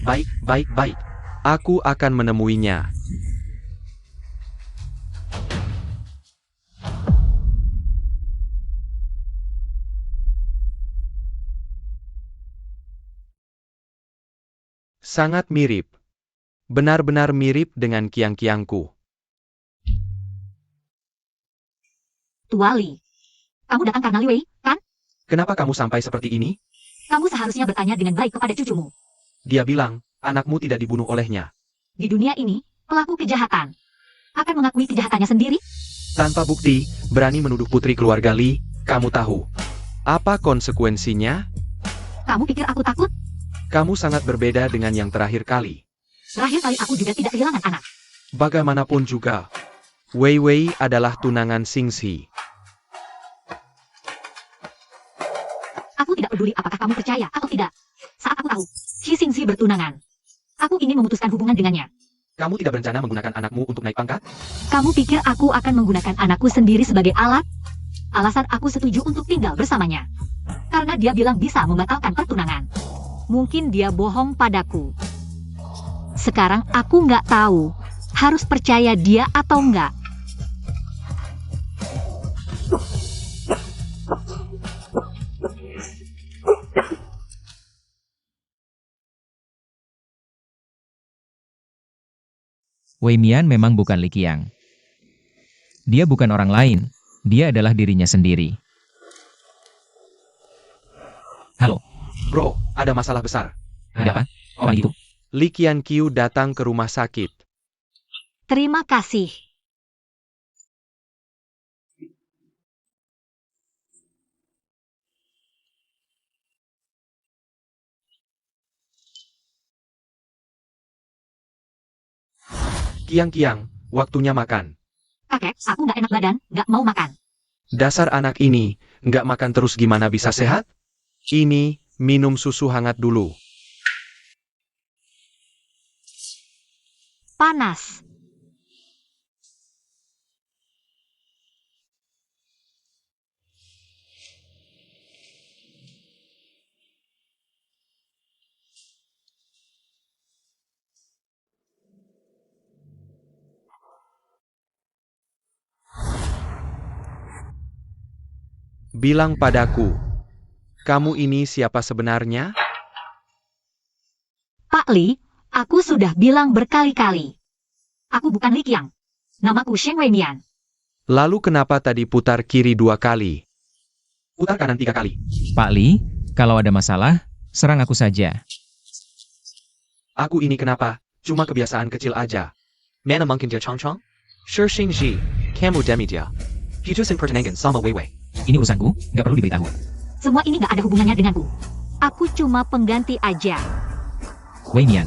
Baik, baik, baik. Aku akan menemuinya. Sangat mirip. Benar-benar mirip dengan kiang-kiangku. Tua Li. Kamu datang karena Li Wei, kan? Kenapa kamu sampai seperti ini? Kamu seharusnya bertanya dengan baik kepada cucumu. Dia bilang, anakmu tidak dibunuh olehnya. Di dunia ini, pelaku kejahatan akan mengakui kejahatannya sendiri. Tanpa bukti, berani menuduh putri keluarga Li, kamu tahu. Apa konsekuensinya? Kamu pikir aku takut? Kamu sangat berbeda dengan yang terakhir kali. Terakhir kali aku juga tidak kehilangan anak. Bagaimanapun juga, Wei Wei adalah tunangan Xingxi. Aku tidak peduli apakah kamu percaya atau tidak. Saat aku tahu, Xi Xingxi bertunangan, aku ingin memutuskan hubungan dengannya. Kamu tidak berencana menggunakan anakmu untuk naik pangkat? Kamu pikir aku akan menggunakan anakku sendiri sebagai alat? Alasan aku setuju untuk tinggal bersamanya. Karena dia bilang bisa membatalkan pertunangan. Mungkin dia bohong padaku. Sekarang aku nggak tahu, harus percaya dia atau nggak. Wei Mian memang bukan Li Qiang. Dia bukan orang lain, dia adalah dirinya sendiri. Halo, Bro, ada masalah besar. ada apa? Orang itu? Li Qianqiu datang ke rumah sakit. Terima kasih. Kiang-kiang, waktunya makan. Kakek, aku nggak enak badan, nggak mau makan. Dasar anak ini, nggak makan terus gimana bisa sehat? Ini, minum susu hangat dulu. Panas. Bilang padaku, kamu ini siapa sebenarnya? Pak Li, aku sudah bilang berkali-kali. Aku bukan Li Qiang. Namaku Sheng Wei Mian. Lalu kenapa tadi putar kiri 2 kali? Putar kanan 3 kali. Pak Li, kalau ada masalah, serang aku saja. Aku ini kenapa? Cuma kebiasaan kecil aja. Mana mungkin dia chang-chang? Shi Xingxi, kamu demi dia. Hidusin pertenangan sama Wei Wei. Ini urusanku, nggak perlu diberitahu. Semua ini nggak ada hubungannya denganku. Aku cuma pengganti aja. Wei Mian,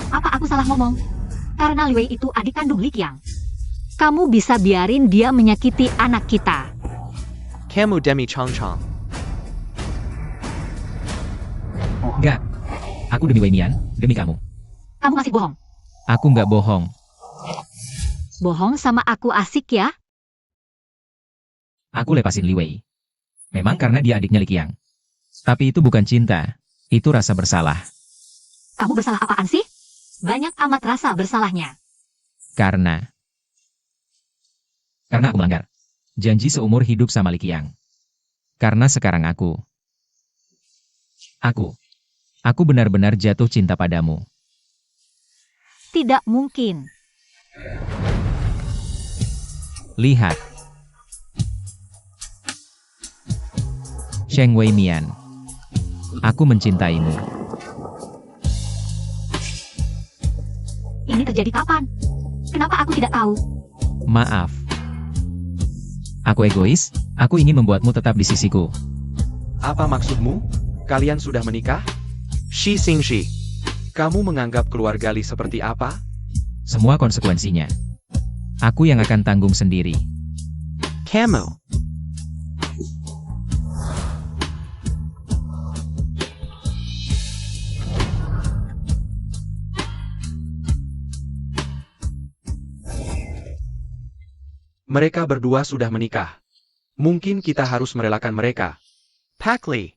Apa aku salah ngomong? Karena Li Wei itu adik kandung Li Qiang. Kamu bisa biarin dia menyakiti anak kita. Kamu demi chang-chang. nggak. Aku demi Wei Mian, demi kamu. Kamu masih bohong. Aku nggak bohong. Bohong sama aku asik ya? Aku lepasin Li Wei. Memang karena dia adiknya Li Qiang. Tapi itu bukan cinta, itu rasa bersalah. Kamu bersalah apaan sih? Banyak amat rasa bersalahnya. Karena aku melanggar janji seumur hidup sama Li Qiang. Karena sekarang aku benar-benar jatuh cinta padamu. Tidak mungkin. Lihat. Sheng Wei Mian. Aku mencintaimu. Ini terjadi kapan? Kenapa aku tidak tahu? Maaf. Aku egois, aku ingin membuatmu tetap di sisiku. Apa maksudmu? Kalian sudah menikah? Shi Xingxi, kamu menganggap keluarga Li seperti apa? Semua konsekuensinya. Aku yang akan tanggung sendiri. Kamu. Mereka berdua sudah menikah. Mungkin kita harus merelakan mereka. Pak Li.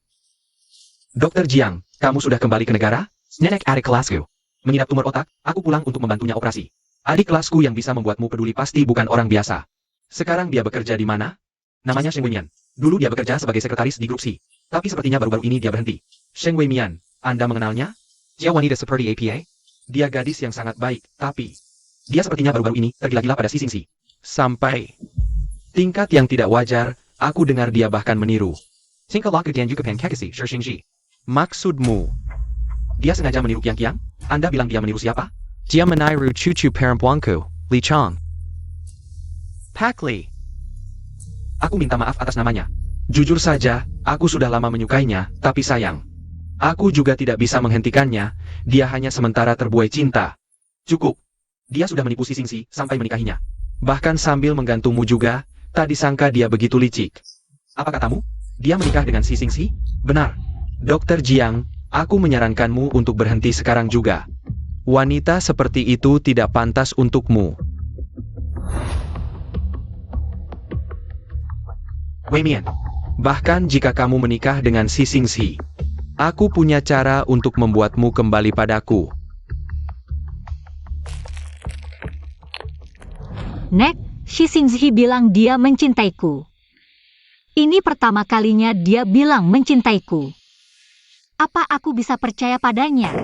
Dokter Jiang, kamu sudah kembali ke negara? Nenek adik kelasku. Mengidap tumor otak, aku pulang untuk membantunya operasi. Adik kelasku yang bisa membuatmu peduli pasti bukan orang biasa. Sekarang dia bekerja di mana? Namanya Sheng Wei Mian. Dulu dia bekerja sebagai sekretaris di grup C. Tapi sepertinya baru-baru ini dia berhenti. Sheng Wei Mian, Anda mengenalnya? Dia wanita seperti APA? Dia gadis yang sangat baik, tapi dia sepertinya baru-baru ini tergila-gila pada si Xingxi. Sampai tingkat yang tidak wajar, aku dengar dia bahkan meniru. Maksudmu, dia sengaja meniru Qiang-Qiang? Anda bilang dia meniru siapa? Dia meniru cucu perempuanku, Li Chang. Pak Li. Aku minta maaf atas namanya. Jujur saja, aku sudah lama menyukainya, tapi sayang. Aku juga tidak bisa menghentikannya, dia hanya sementara terbuai cinta. Cukup. Dia sudah menipu si Xingxi sampai menikahinya. Bahkan sambil menggantungmu juga, tak disangka dia begitu licik. Apa katamu? Dia menikah dengan si Xingxi? Benar. Dokter Jiang, aku menyarankanmu untuk berhenti sekarang juga. Wanita seperti itu tidak pantas untukmu. Wei Mian. Bahkan jika kamu menikah dengan si Xingxi, aku punya cara untuk membuatmu kembali padaku. Nek, Shi Xingzhi bilang dia mencintaiku. Ini pertama kalinya dia bilang mencintaiku. Apa aku bisa percaya padanya?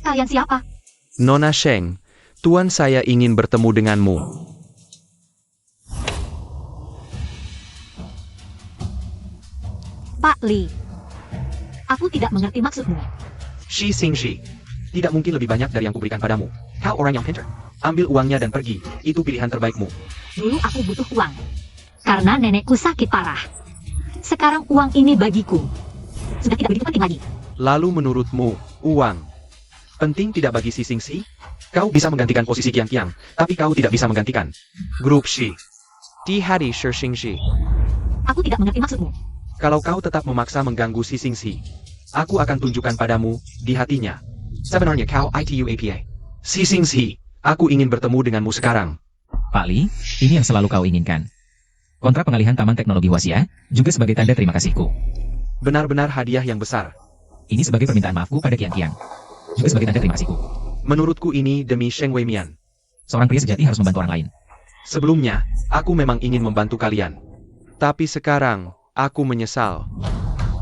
Kalian siapa? Nona Sheng, tuan saya ingin bertemu denganmu. Pak Li. Aku tidak mengerti maksudmu. Shi Xingxi, tidak mungkin lebih banyak dari yang kuberikan padamu. Kau orang yang pintar. Ambil uangnya dan pergi, itu pilihan terbaikmu. Dulu aku butuh uang. Karena nenekku sakit parah. Sekarang uang ini bagiku. Sudah tidak begitu penting lagi. Lalu menurutmu, uang penting tidak bagi si Xingxi? Kau bisa menggantikan posisi Qiang-Qiang, tapi kau tidak bisa menggantikan grup Shi. Di hati Shi Xingxi. Aku tidak mengerti maksudmu. Kalau kau tetap memaksa mengganggu si Xingxi, aku akan tunjukkan padamu di hatinya. Sebenarnya kau itu apa? Si Xingxi, aku ingin bertemu denganmu sekarang. Pak Li, ini yang selalu kau inginkan. Kontrak pengalihan Taman Teknologi Huaxia, juga sebagai tanda terima kasihku. Benar-benar hadiah yang besar. Ini sebagai permintaan maafku pada Qiang-Qiang, juga sebagai tanda terima kasihku. Menurutku ini demi Sheng Weimian. Seorang pria sejati harus membantu orang lain. Sebelumnya, aku memang ingin membantu kalian. Tapi sekarang, aku menyesal.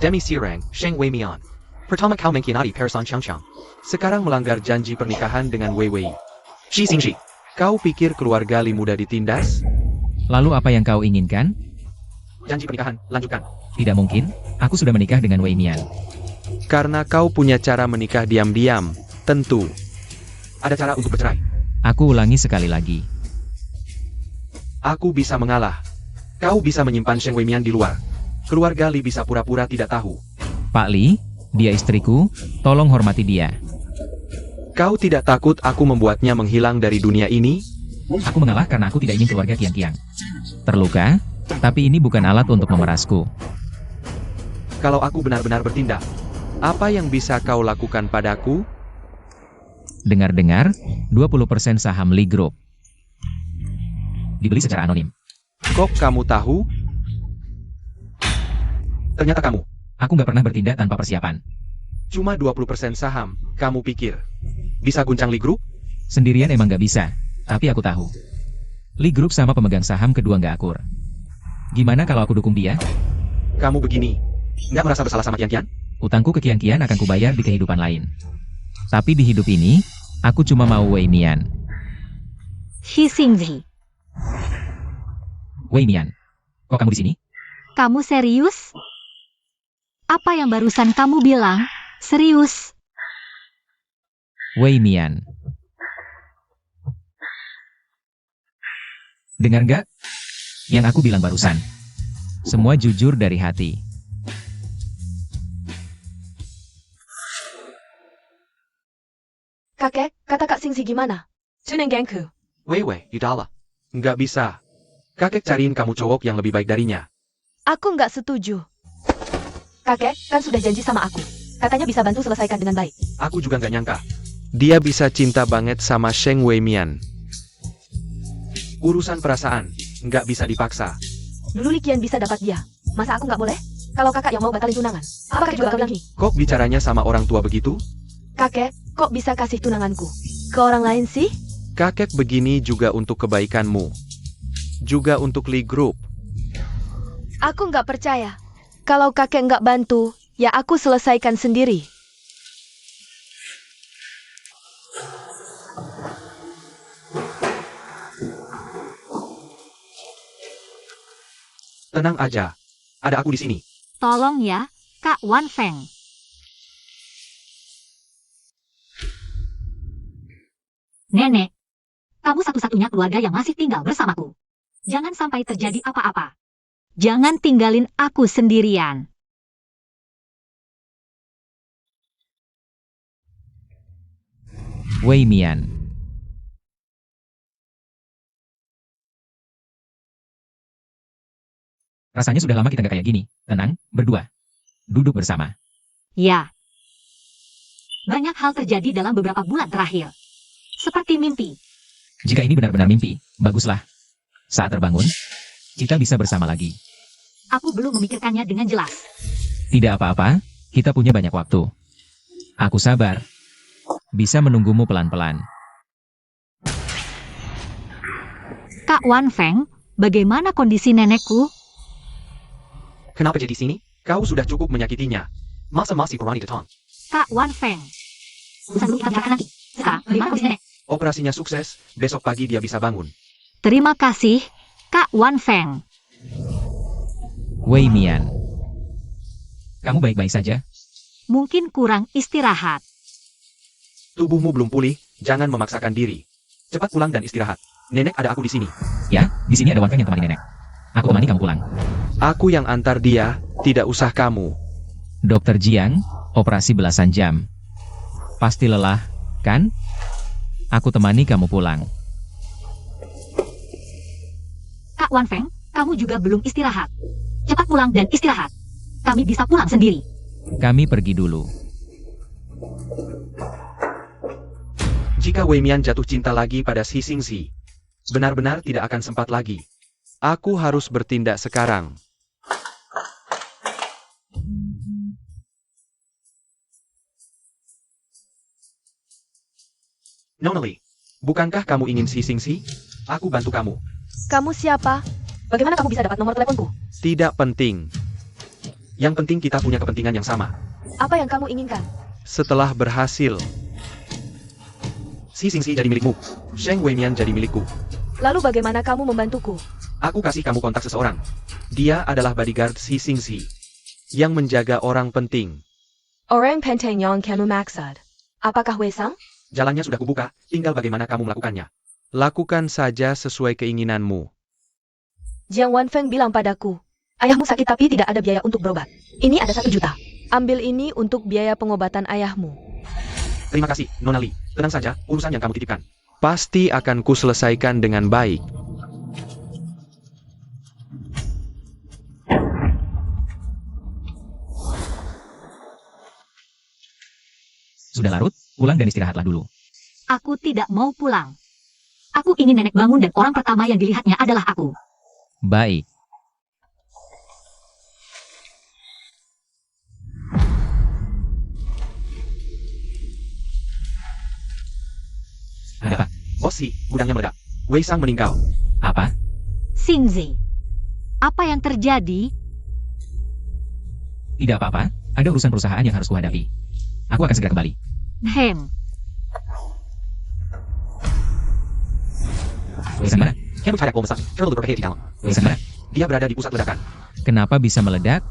Demi Sirang, Sheng Weimian. Pertama kau mengkhianati Person Changchang. Sekarang melanggar janji pernikahan dengan Wei Wei. Shi Xingxi, kau pikir keluarga Li mudah ditindas? Lalu apa yang kau inginkan? Janji pernikahan, lanjutkan. Tidak mungkin, aku sudah menikah dengan Wei Mian. Karena kau punya cara menikah diam-diam, tentu. Ada cara untuk bercerai. Aku ulangi sekali lagi. Aku bisa mengalah. Kau bisa menyimpan Sheng Weimian di luar. Keluarga Li bisa pura-pura tidak tahu. Pak Li, dia istriku, tolong hormati dia. Kau tidak takut aku membuatnya menghilang dari dunia ini? Aku mengalah karena aku tidak ingin keluarga Qiang-Qiang terluka, tapi ini bukan alat untuk memerasku. Kalau aku benar-benar bertindak, apa yang bisa kau lakukan padaku? Dengar-dengar, 20% saham Li Group dibeli secara anonim. Kok kamu tahu? Ternyata kamu. Aku nggak pernah bertindak tanpa persiapan. Cuma 20% saham, kamu pikir bisa guncang Li Group? Sendirian emang nggak bisa, tapi aku tahu. Li Group sama pemegang saham kedua nggak akur. Gimana kalau aku dukung dia? Kamu begini, nggak merasa bersalah sama Qiang-Qiang? Utangku ke Qiang-Qiang akan kubayar di kehidupan lain. Tapi di hidup ini, aku cuma mau Wei Mian. Shi Xingzhi, Wei Mian, kok kamu di sini? kamu serius? Apa yang barusan kamu bilang? Serius? Wei Mian. Dengar nggak? Yang aku bilang barusan. Semua jujur dari hati. Kakek, kata Kak Xingxi gimana? Tunenggenku. Wei Wei, Yudala. Nggak bisa. Kakek cariin kamu cowok yang lebih baik darinya. Aku nggak setuju. Kakek, kan sudah janji sama aku. Katanya bisa bantu selesaikan dengan baik. Aku juga nggak nyangka. Dia bisa cinta banget sama Sheng Weimian. Urusan perasaan, nggak bisa dipaksa. Dulu Likian bisa dapat dia. Masa aku nggak boleh? Kalau kakak yang mau batalin tunangan, apakah juga bakal bilang hi? Kok bicaranya sama orang tua begitu? Kakek, kok bisa kasih tunanganku ke orang lain sih? Kakek begini juga untuk kebaikanmu. Juga untuk Li Group. Aku nggak percaya. Kalau kakek nggak bantu, ya aku selesaikan sendiri. Tenang aja. Ada aku di sini. Tolong ya, Kak Wan Feng. Nenek, kamu satu-satunya keluarga yang masih tinggal bersamaku. Jangan sampai terjadi apa-apa. Jangan tinggalin aku sendirian. Wei Mian. Rasanya sudah lama kita nggak kayak gini. Tenang, berdua. Duduk bersama. Ya. Banyak hal terjadi dalam beberapa bulan terakhir. Seperti mimpi. Jika ini benar-benar mimpi, baguslah. Saat terbangun, kita bisa bersama lagi. Aku belum memikirkannya dengan jelas. Tidak apa-apa, kita punya banyak waktu. Aku sabar. Bisa menunggumu pelan-pelan. Kak Wan Feng, bagaimana kondisi nenekku? Kenapa jadi sini? Kau sudah cukup menyakitinya. Masa masih berani datang? Kak Wan Feng. Urusan dulu kita bicarakan nanti. Sekarang, bagaimana kondisi nenek? Operasinya sukses, besok pagi dia bisa bangun. Terima kasih, Kak Wan Feng. Wei Mian. Kamu baik-baik saja? Mungkin kurang istirahat. Tubuhmu belum pulih, jangan memaksakan diri. Cepat pulang dan istirahat. Nenek ada aku di sini. Ya, di sini ada Wan Feng yang temani nenek. Aku temani kamu pulang. Aku yang antar dia, tidak usah kamu. Dokter Jiang, operasi belasan jam. Pasti lelah, kan? Aku temani kamu pulang. Kak Wan Feng, kamu juga belum istirahat. Cepat pulang dan istirahat. Kami bisa pulang sendiri. Kami pergi dulu. Jika Wei Mian jatuh cinta lagi pada Si Xingxi, benar-benar tidak akan sempat lagi. Aku harus bertindak sekarang. Nonali, bukankah kamu ingin Si Xingxi? Aku bantu kamu. Kamu siapa? Bagaimana kamu bisa dapat nomor teleponku? Tidak penting. Yang penting kita punya kepentingan yang sama. Apa yang kamu inginkan? Setelah berhasil, Si Xingxi jadi milikmu. Sheng Weimian jadi milikku. Lalu bagaimana kamu membantuku? Aku kasih kamu kontak seseorang. Dia adalah bodyguard Si Xingxi yang menjaga orang penting. Orang penting yang kamu maksud. Apakah Wei Sang? Jalannya sudah kubuka, tinggal bagaimana kamu melakukannya. Lakukan saja sesuai keinginanmu. Jiang Wan Feng bilang padaku, ayahmu sakit tapi tidak ada biaya untuk berobat. Ini ada 1 juta. Ambil ini untuk biaya pengobatan ayahmu. Terima kasih, Nona Li. Tenang saja, urusan yang kamu titipkan pasti akan kuselesaikan dengan baik. Sudah larut, pulang dan istirahatlah dulu. Aku tidak mau pulang. Aku ingin nenek bangun dan orang pertama yang dilihatnya adalah aku. Baik. Ada apa? Bosi, gudangnya meledak. Wei Sang meninggal. Apa? Xingzi, apa yang terjadi? Tidak apa-apa, ada urusan perusahaan yang harus kuhadapi. Aku akan segera kembali. Wei Sang mana? Wei Sang mana? Dia berada di pusat ledakan. Kenapa bisa meledak?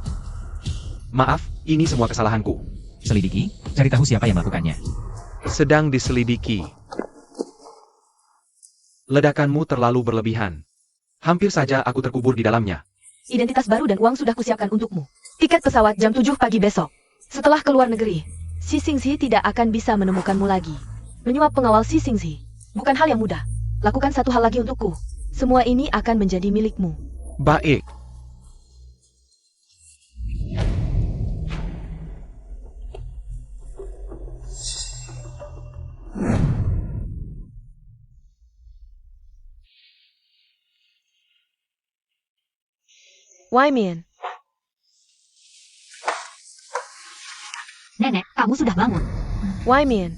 Maaf, ini semua kesalahanku. Selidiki, cari tahu siapa yang melakukannya. Sedang diselidiki. Ledakanmu terlalu berlebihan. Hampir saja aku terkubur di dalamnya. Identitas baru dan uang sudah kusiapkan untukmu. Tiket pesawat jam 7 pagi besok. Setelah keluar negeri, Si Xingxi tidak akan bisa menemukanmu lagi. Menyuap pengawal Si Xingxi bukan hal yang mudah. Lakukan satu hal lagi untukku. Semua ini akan menjadi milikmu. Baik. Wei Mian, Nenek, kamu sudah bangun. Wei Mian.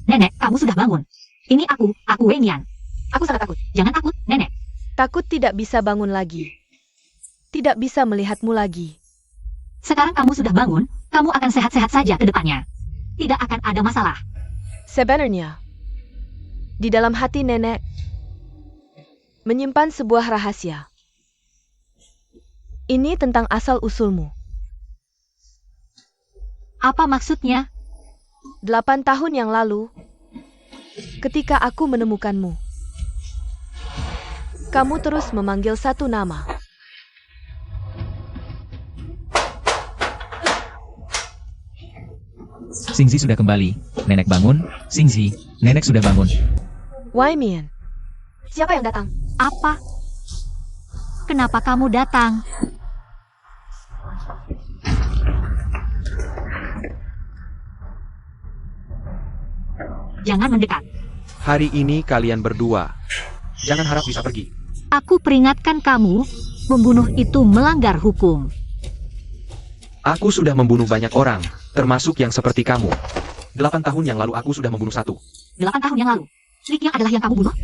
Nenek, kamu sudah bangun. Ini aku Wei Mian. Aku sangat takut. Jangan takut, nenek. Takut tidak bisa bangun lagi. Tidak bisa melihatmu lagi. Sekarang kamu sudah bangun, kamu akan sehat-sehat saja ke depannya. Tidak akan ada masalah. Sebenarnya, Di dalam hati nenek menyimpan sebuah rahasia. Ini tentang asal-usulmu. Apa maksudnya? 8 tahun yang lalu, ketika aku menemukanmu, kamu terus memanggil satu nama. Xingzi sudah kembali. Nenek bangun. Xingzi, nenek sudah bangun. Wei Mian. Siapa yang datang? Apa? Kenapa kamu datang? Jangan mendekat. Hari ini kalian berdua. Jangan harap bisa pergi. Aku peringatkan kamu, membunuh itu melanggar hukum. Aku sudah membunuh banyak orang, termasuk yang seperti kamu. 8 tahun yang lalu aku sudah membunuh satu. 8 tahun yang lalu, Li Qiang adalah yang kamu bunuh?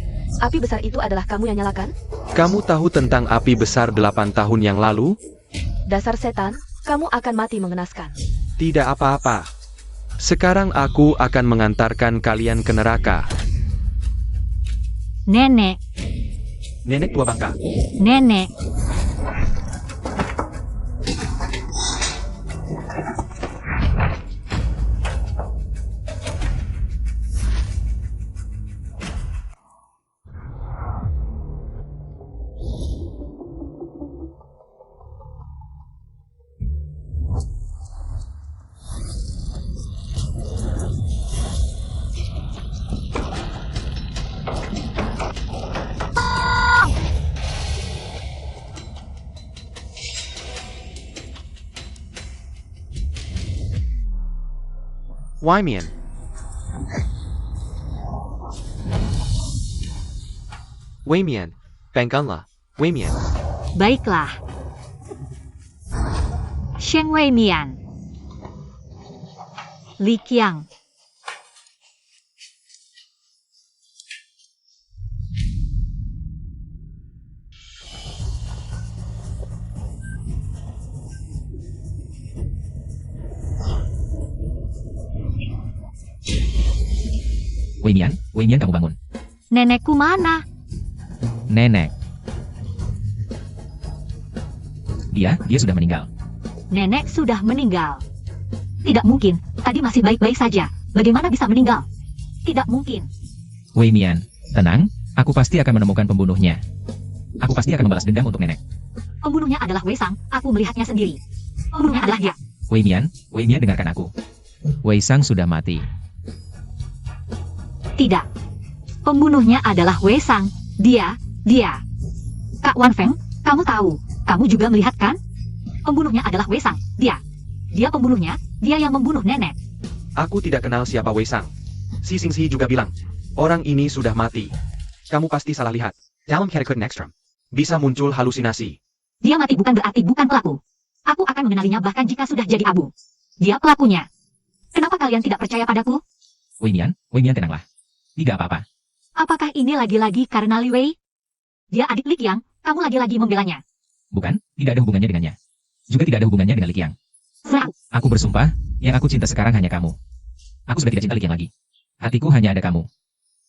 Api besar itu adalah kamu yang nyalakan? Kamu tahu tentang api besar 8 tahun yang lalu? Dasar setan, kamu akan mati mengenaskan. Tidak apa-apa. Sekarang aku akan mengantarkan kalian ke neraka. Nenek, Nenek tua bangka. nenek. Wei Mian. Wei Mian, bangunlah. Wei Mian. Baiklah. Sheng Wei Mian. Li Qiang. Wei Mian kamu bangun. Nenekku mana? Nenek. Dia sudah meninggal. Nenek sudah meninggal. Tidak mungkin, tadi masih baik-baik saja. Bagaimana bisa meninggal? Tidak mungkin. Wei Mian, tenang, aku pasti akan menemukan pembunuhnya. Aku pasti akan membalas dendam untuk nenek. Pembunuhnya adalah Wei Sang, aku melihatnya sendiri. Pembunuhnya adalah dia. Wei Mian dengarkan aku. Wei Sang sudah mati. Tidak. Pembunuhnya adalah Wei Sang. Dia. Kak Wan Feng, kamu tahu. Kamu juga melihat kan? Pembunuhnya adalah Wei Sang. Dia pembunuhnya. Dia yang membunuh nenek. Aku tidak kenal siapa Wei Sang. Si Xingzi juga bilang, orang ini sudah mati. Kamu pasti salah lihat. Dalam karakter Nextrum, bisa muncul halusinasi. Dia mati bukan berarti bukan pelaku. Aku akan mengenalinya bahkan jika sudah jadi abu. Dia pelakunya. Kenapa kalian tidak percaya padaku? Wei Mian tenanglah. Tidak apa-apa. Apakah ini lagi-lagi karena Li Wei? Dia adik Li Qiang, kamu lagi-lagi membelanya. Bukan, tidak ada hubungannya dengannya. Juga tidak ada hubungannya dengan Li Qiang. Serau. Aku bersumpah, yang aku cinta sekarang hanya kamu. Aku sudah tidak cinta Li Qiang lagi. Hatiku hanya ada kamu.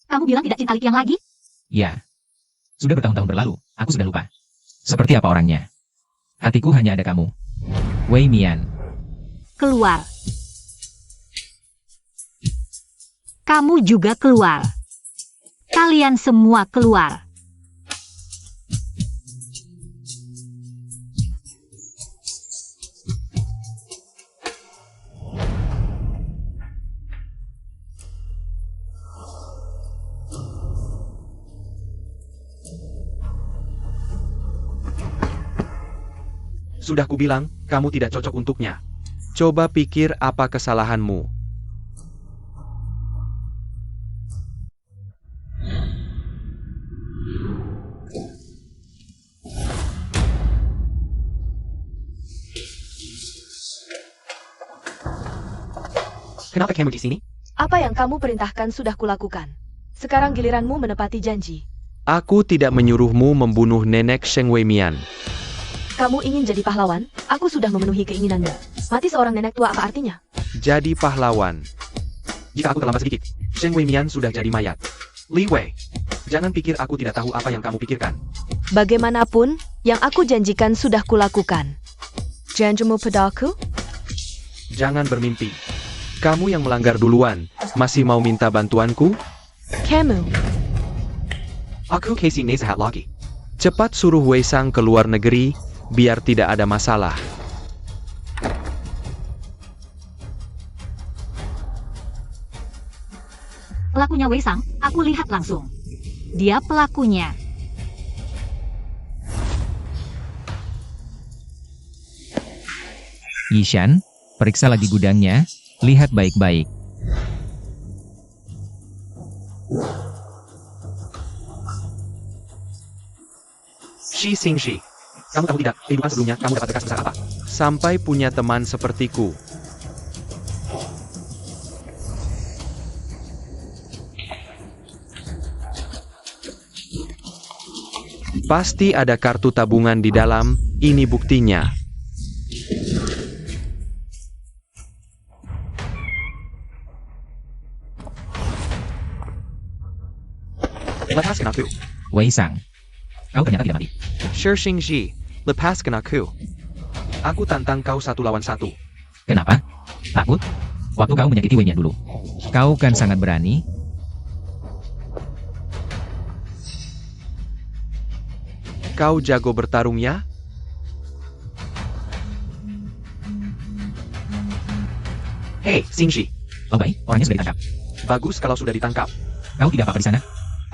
Kamu bilang tidak cinta Li Qiang lagi? Ya. Sudah bertahun-tahun berlalu, aku sudah lupa. Seperti apa orangnya? Hatiku hanya ada kamu. Wei Mian. Keluar. Kamu juga keluar. Kalian semua keluar. Sudah kubilang, kamu tidak cocok untuknya. Coba pikir apa kesalahanmu. Kenapa kamu di sini? Apa yang kamu perintahkan sudah kulakukan. Sekarang giliranmu menepati janji. Aku tidak menyuruhmu membunuh nenek Sheng Wei Mian. Kamu ingin jadi pahlawan? Aku sudah memenuhi keinginanmu. Mati seorang nenek tua apa artinya? Jadi pahlawan. Jika aku terlambat sedikit, Sheng Wei Mian sudah jadi mayat. Li Wei, jangan pikir aku tidak tahu apa yang kamu pikirkan. Bagaimanapun, yang aku janjikan sudah kulakukan. Janjimu padaku? Jangan bermimpi. Kamu yang melanggar duluan, masih mau minta bantuanku? Kamu. Aku Casey Nezahat lagi. Cepat suruh Wei Sang ke luar negeri, biar tidak ada masalah. Pelakunya Wei Sang, aku lihat langsung. Dia pelakunya. Yishan, periksa lagi gudangnya, lihat baik-baik. Shi Xingxi. Kamu tahu tidak, kehidupan sebelumnya kamu dapat bekas besar apa? Sampai punya teman sepertiku. Pasti ada kartu tabungan di dalam, ini buktinya. Lepaskan aku. Wei Sang, kau ternyata tidak mati. Shi Xingxi, lepaskan aku. Aku tantang kau 1 lawan 1. Kenapa? Takut? Waktu kau menyakiti Wei Mian dulu. Kau kan sangat berani. Kau jago bertarung ya? Hei, Xingxi. Oh baik, orangnya sudah ditangkap. Bagus kalau sudah ditangkap. Kau tidak apa-apa di sana?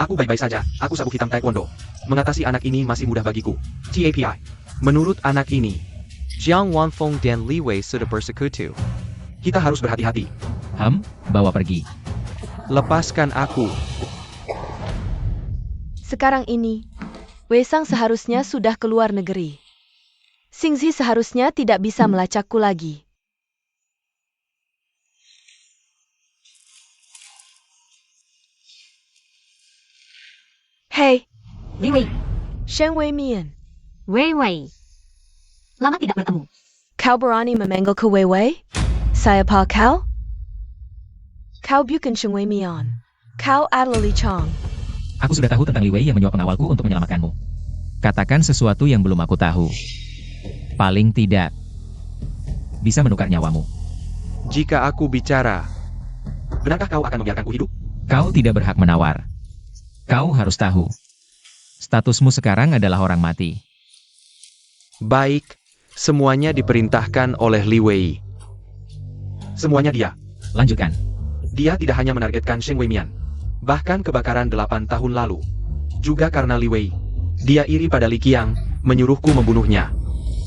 Aku baik-baik saja. Aku sabuk hitam taekwondo. Mengatasi anak ini masih mudah bagiku. TAPI. Menurut anak ini, Jiang Wanfeng dan Li Wei sudah bersekutu. kita harus berhati-hati. Bawa pergi. Lepaskan aku. Sekarang ini, Wei Sang seharusnya sudah keluar negeri. Xingzi seharusnya tidak bisa melacakku lagi. Hei, Li Wei, Shen Wei Mian, Wei Wei. Lama tidak bertemu. kau berani memanggilku Wei Wei? Saya pa kau? Kau bukan Shen Wei Mian. Kau adalah Li Chang. Aku sudah tahu tentang Li Wei yang menyuap pengawalku untuk menyelamatkanmu. Katakan sesuatu yang belum aku tahu. Paling tidak, bisa menukar nyawamu. Jika aku bicara, benarkah kau akan membiarkanku hidup? Kau tidak berhak menawar. Kau harus tahu. Statusmu sekarang adalah orang mati. Baik, semuanya diperintahkan oleh Li Wei. Semuanya dia. Lanjutkan. Dia tidak hanya menargetkan Sheng Wei Mian. Bahkan kebakaran 8 tahun lalu. Juga karena Li Wei. Dia iri pada Li Qiang, menyuruhku membunuhnya.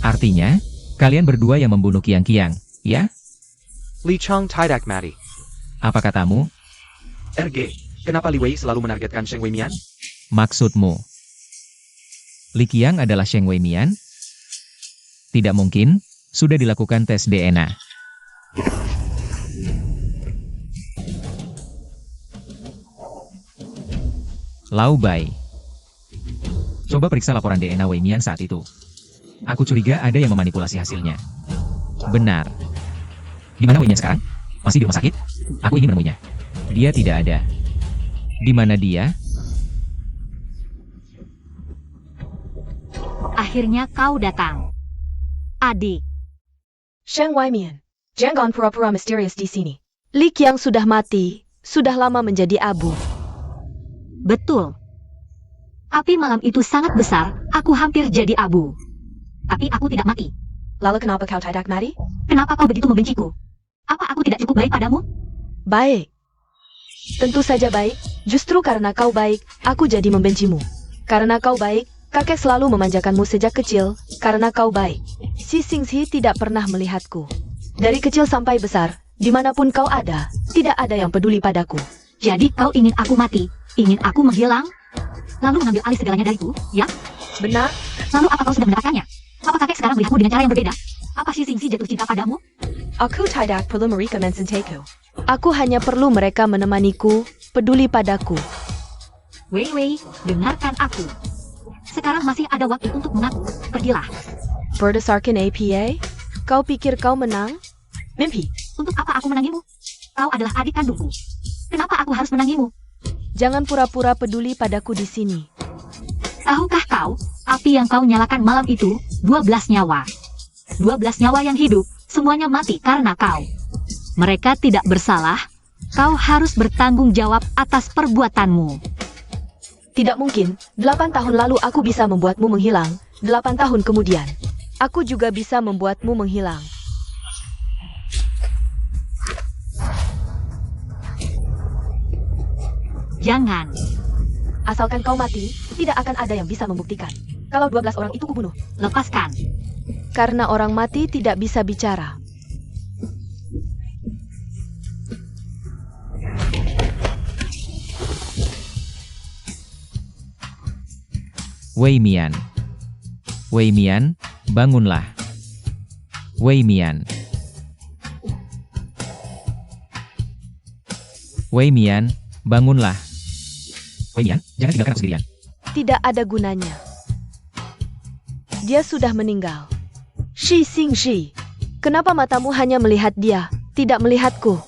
Artinya, kalian berdua yang membunuh Qiang, ya? Li Chang tidak mati. Apa katamu? RG, kenapa Li Wei selalu menargetkan Sheng Wei Mian? Maksudmu? Li Qiang adalah Sheng Wei Mian? Tidak mungkin, sudah dilakukan tes DNA. Lau Bai. Coba periksa laporan DNA Wei Mian saat itu. Aku curiga ada yang memanipulasi hasilnya. Benar. Di mana Wei Mian sekarang? Masih di rumah sakit? Aku ingin menemuinya. Dia tidak ada. Di mana dia? Akhirnya kau datang. Adik. Shen Wei Mian, jangan pura-pura misterius di sini. Li Qiang sudah mati, sudah lama menjadi abu. Betul. Api malam itu sangat besar, aku hampir jadi abu. Tapi aku tidak mati. Lalu kenapa kau tidak mati? Kenapa kau begitu membenciku? Apa aku tidak cukup baik padamu? Baik. Tentu saja baik, justru karena kau baik, aku jadi membencimu. Karena kau baik, kakek selalu memanjakanmu sejak kecil, karena kau baik. Si Xingzi tidak pernah melihatku. Dari kecil sampai besar, dimanapun kau ada, tidak ada yang peduli padaku. Jadi kau ingin aku mati? Ingin aku menghilang? Lalu mengambil alih segalanya dariku, ya? Benar? Lalu apa kau sudah mendapatkannya? Apa kakek sekarang melihatmu dengan cara yang berbeda? Apa si Xingzi jatuh cinta padamu? Aku tidak perlu mereka mencintaku. Aku hanya perlu mereka menemaniku, peduli padaku. Wei Wei, dengarkan aku. Sekarang masih ada waktu untuk mengaku. Pergilah. Berdasarkan APA, kau pikir kau menang? Mimpi. Untuk apa aku menangimu? Kau adalah adik kandungku. Kenapa aku harus menangimu? Jangan pura-pura peduli padaku di sini. Tahukah kau, api yang kau nyalakan malam itu, 12 nyawa. 12 nyawa yang hidup, semuanya mati karena kau. Mereka tidak bersalah, kau harus bertanggung jawab atas perbuatanmu. Tidak mungkin, 8 tahun lalu aku bisa membuatmu menghilang, 8 tahun kemudian. Aku juga bisa membuatmu menghilang. Jangan. Asalkan kau mati, tidak akan ada yang bisa membuktikan kalau 12 orang itu kubunuh. Lepaskan. Karena orang mati tidak bisa bicara. Wei Mian. Wei Mian, bangunlah. Wei Mian. Wei Mian, bangunlah. Wei Mian, jangan tinggalkan aku sendirian. Tidak ada gunanya. Dia sudah meninggal. Shi Xingshi, kenapa matamu hanya melihat dia, tidak melihatku?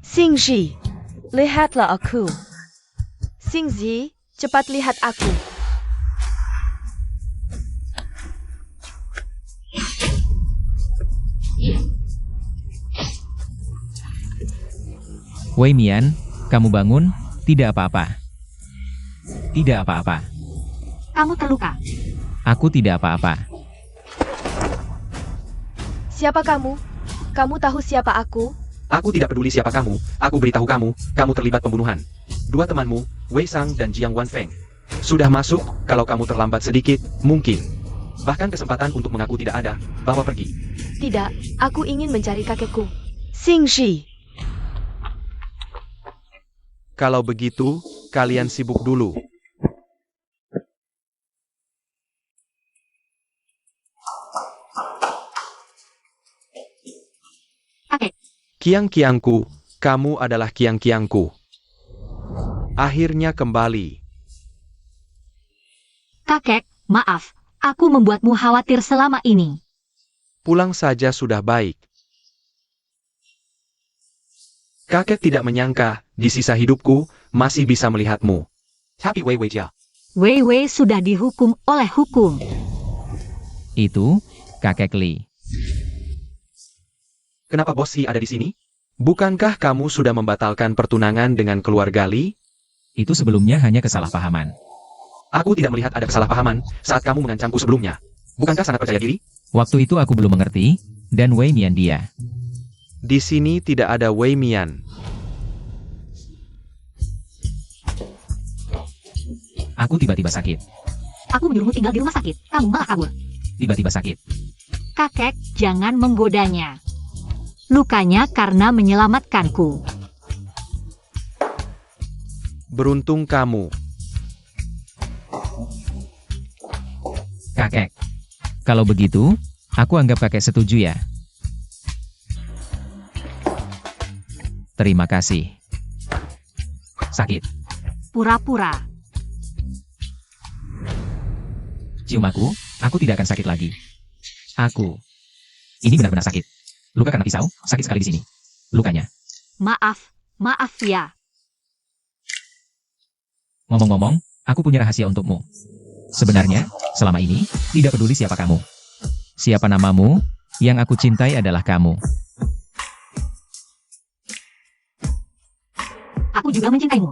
Xingshi, lihatlah aku. Xingzi, cepat lihat aku. Wei Mian, kamu bangun, tidak apa-apa. Tidak apa-apa. Kamu terluka. Aku tidak apa-apa. Siapa kamu? Kamu tahu siapa aku? Aku tidak peduli siapa kamu, aku beritahu kamu, kamu terlibat pembunuhan. Dua temanmu, Wei Sang dan Jiang Wanfeng. Sudah masuk, kalau kamu terlambat sedikit, mungkin. Bahkan kesempatan untuk mengaku tidak ada, bawa pergi. Tidak, aku ingin mencari kakekku. Xingshi. Kalau begitu, kalian sibuk dulu. Kakek, Kiang-kiangku, kamu adalah kiang-kiangku. Akhirnya kembali. kakek, maaf. Aku membuatmu khawatir selama ini. Pulang saja sudah baik. Kakek tidak menyangka, di sisa hidupku, masih bisa melihatmu. Tapi Wei Wei Jia. Wei Wei sudah dihukum oleh hukum. Itu, kakek Li. Kenapa Bos Hi ada di sini? Bukankah kamu sudah membatalkan pertunangan dengan keluarga Li? Itu sebelumnya hanya kesalahpahaman. Aku tidak melihat ada kesalahpahaman saat kamu mengancamku sebelumnya. Bukankah sangat percaya diri? Waktu itu aku belum mengerti, dan Wei Mian dia. Di sini tidak ada Wei Mian. Aku tiba-tiba sakit. Aku menyuruhmu tinggal di rumah sakit. Kamu malah kabur. Tiba-tiba sakit. Kakek, jangan menggodanya. Lukanya karena menyelamatkanku. Beruntung kamu. Kakek. Kalau begitu, aku anggap kakek setuju ya. Terima kasih. Sakit. Pura-pura. Cium aku tidak akan sakit lagi. Aku. Ini benar-benar sakit. Luka karena pisau, sakit sekali di sini. Lukanya. Maaf ya. Ngomong-ngomong, aku punya rahasia untukmu. Sebenarnya, selama ini, tidak peduli siapa kamu. Siapa namamu, yang aku cintai adalah kamu. Aku juga mencintaimu.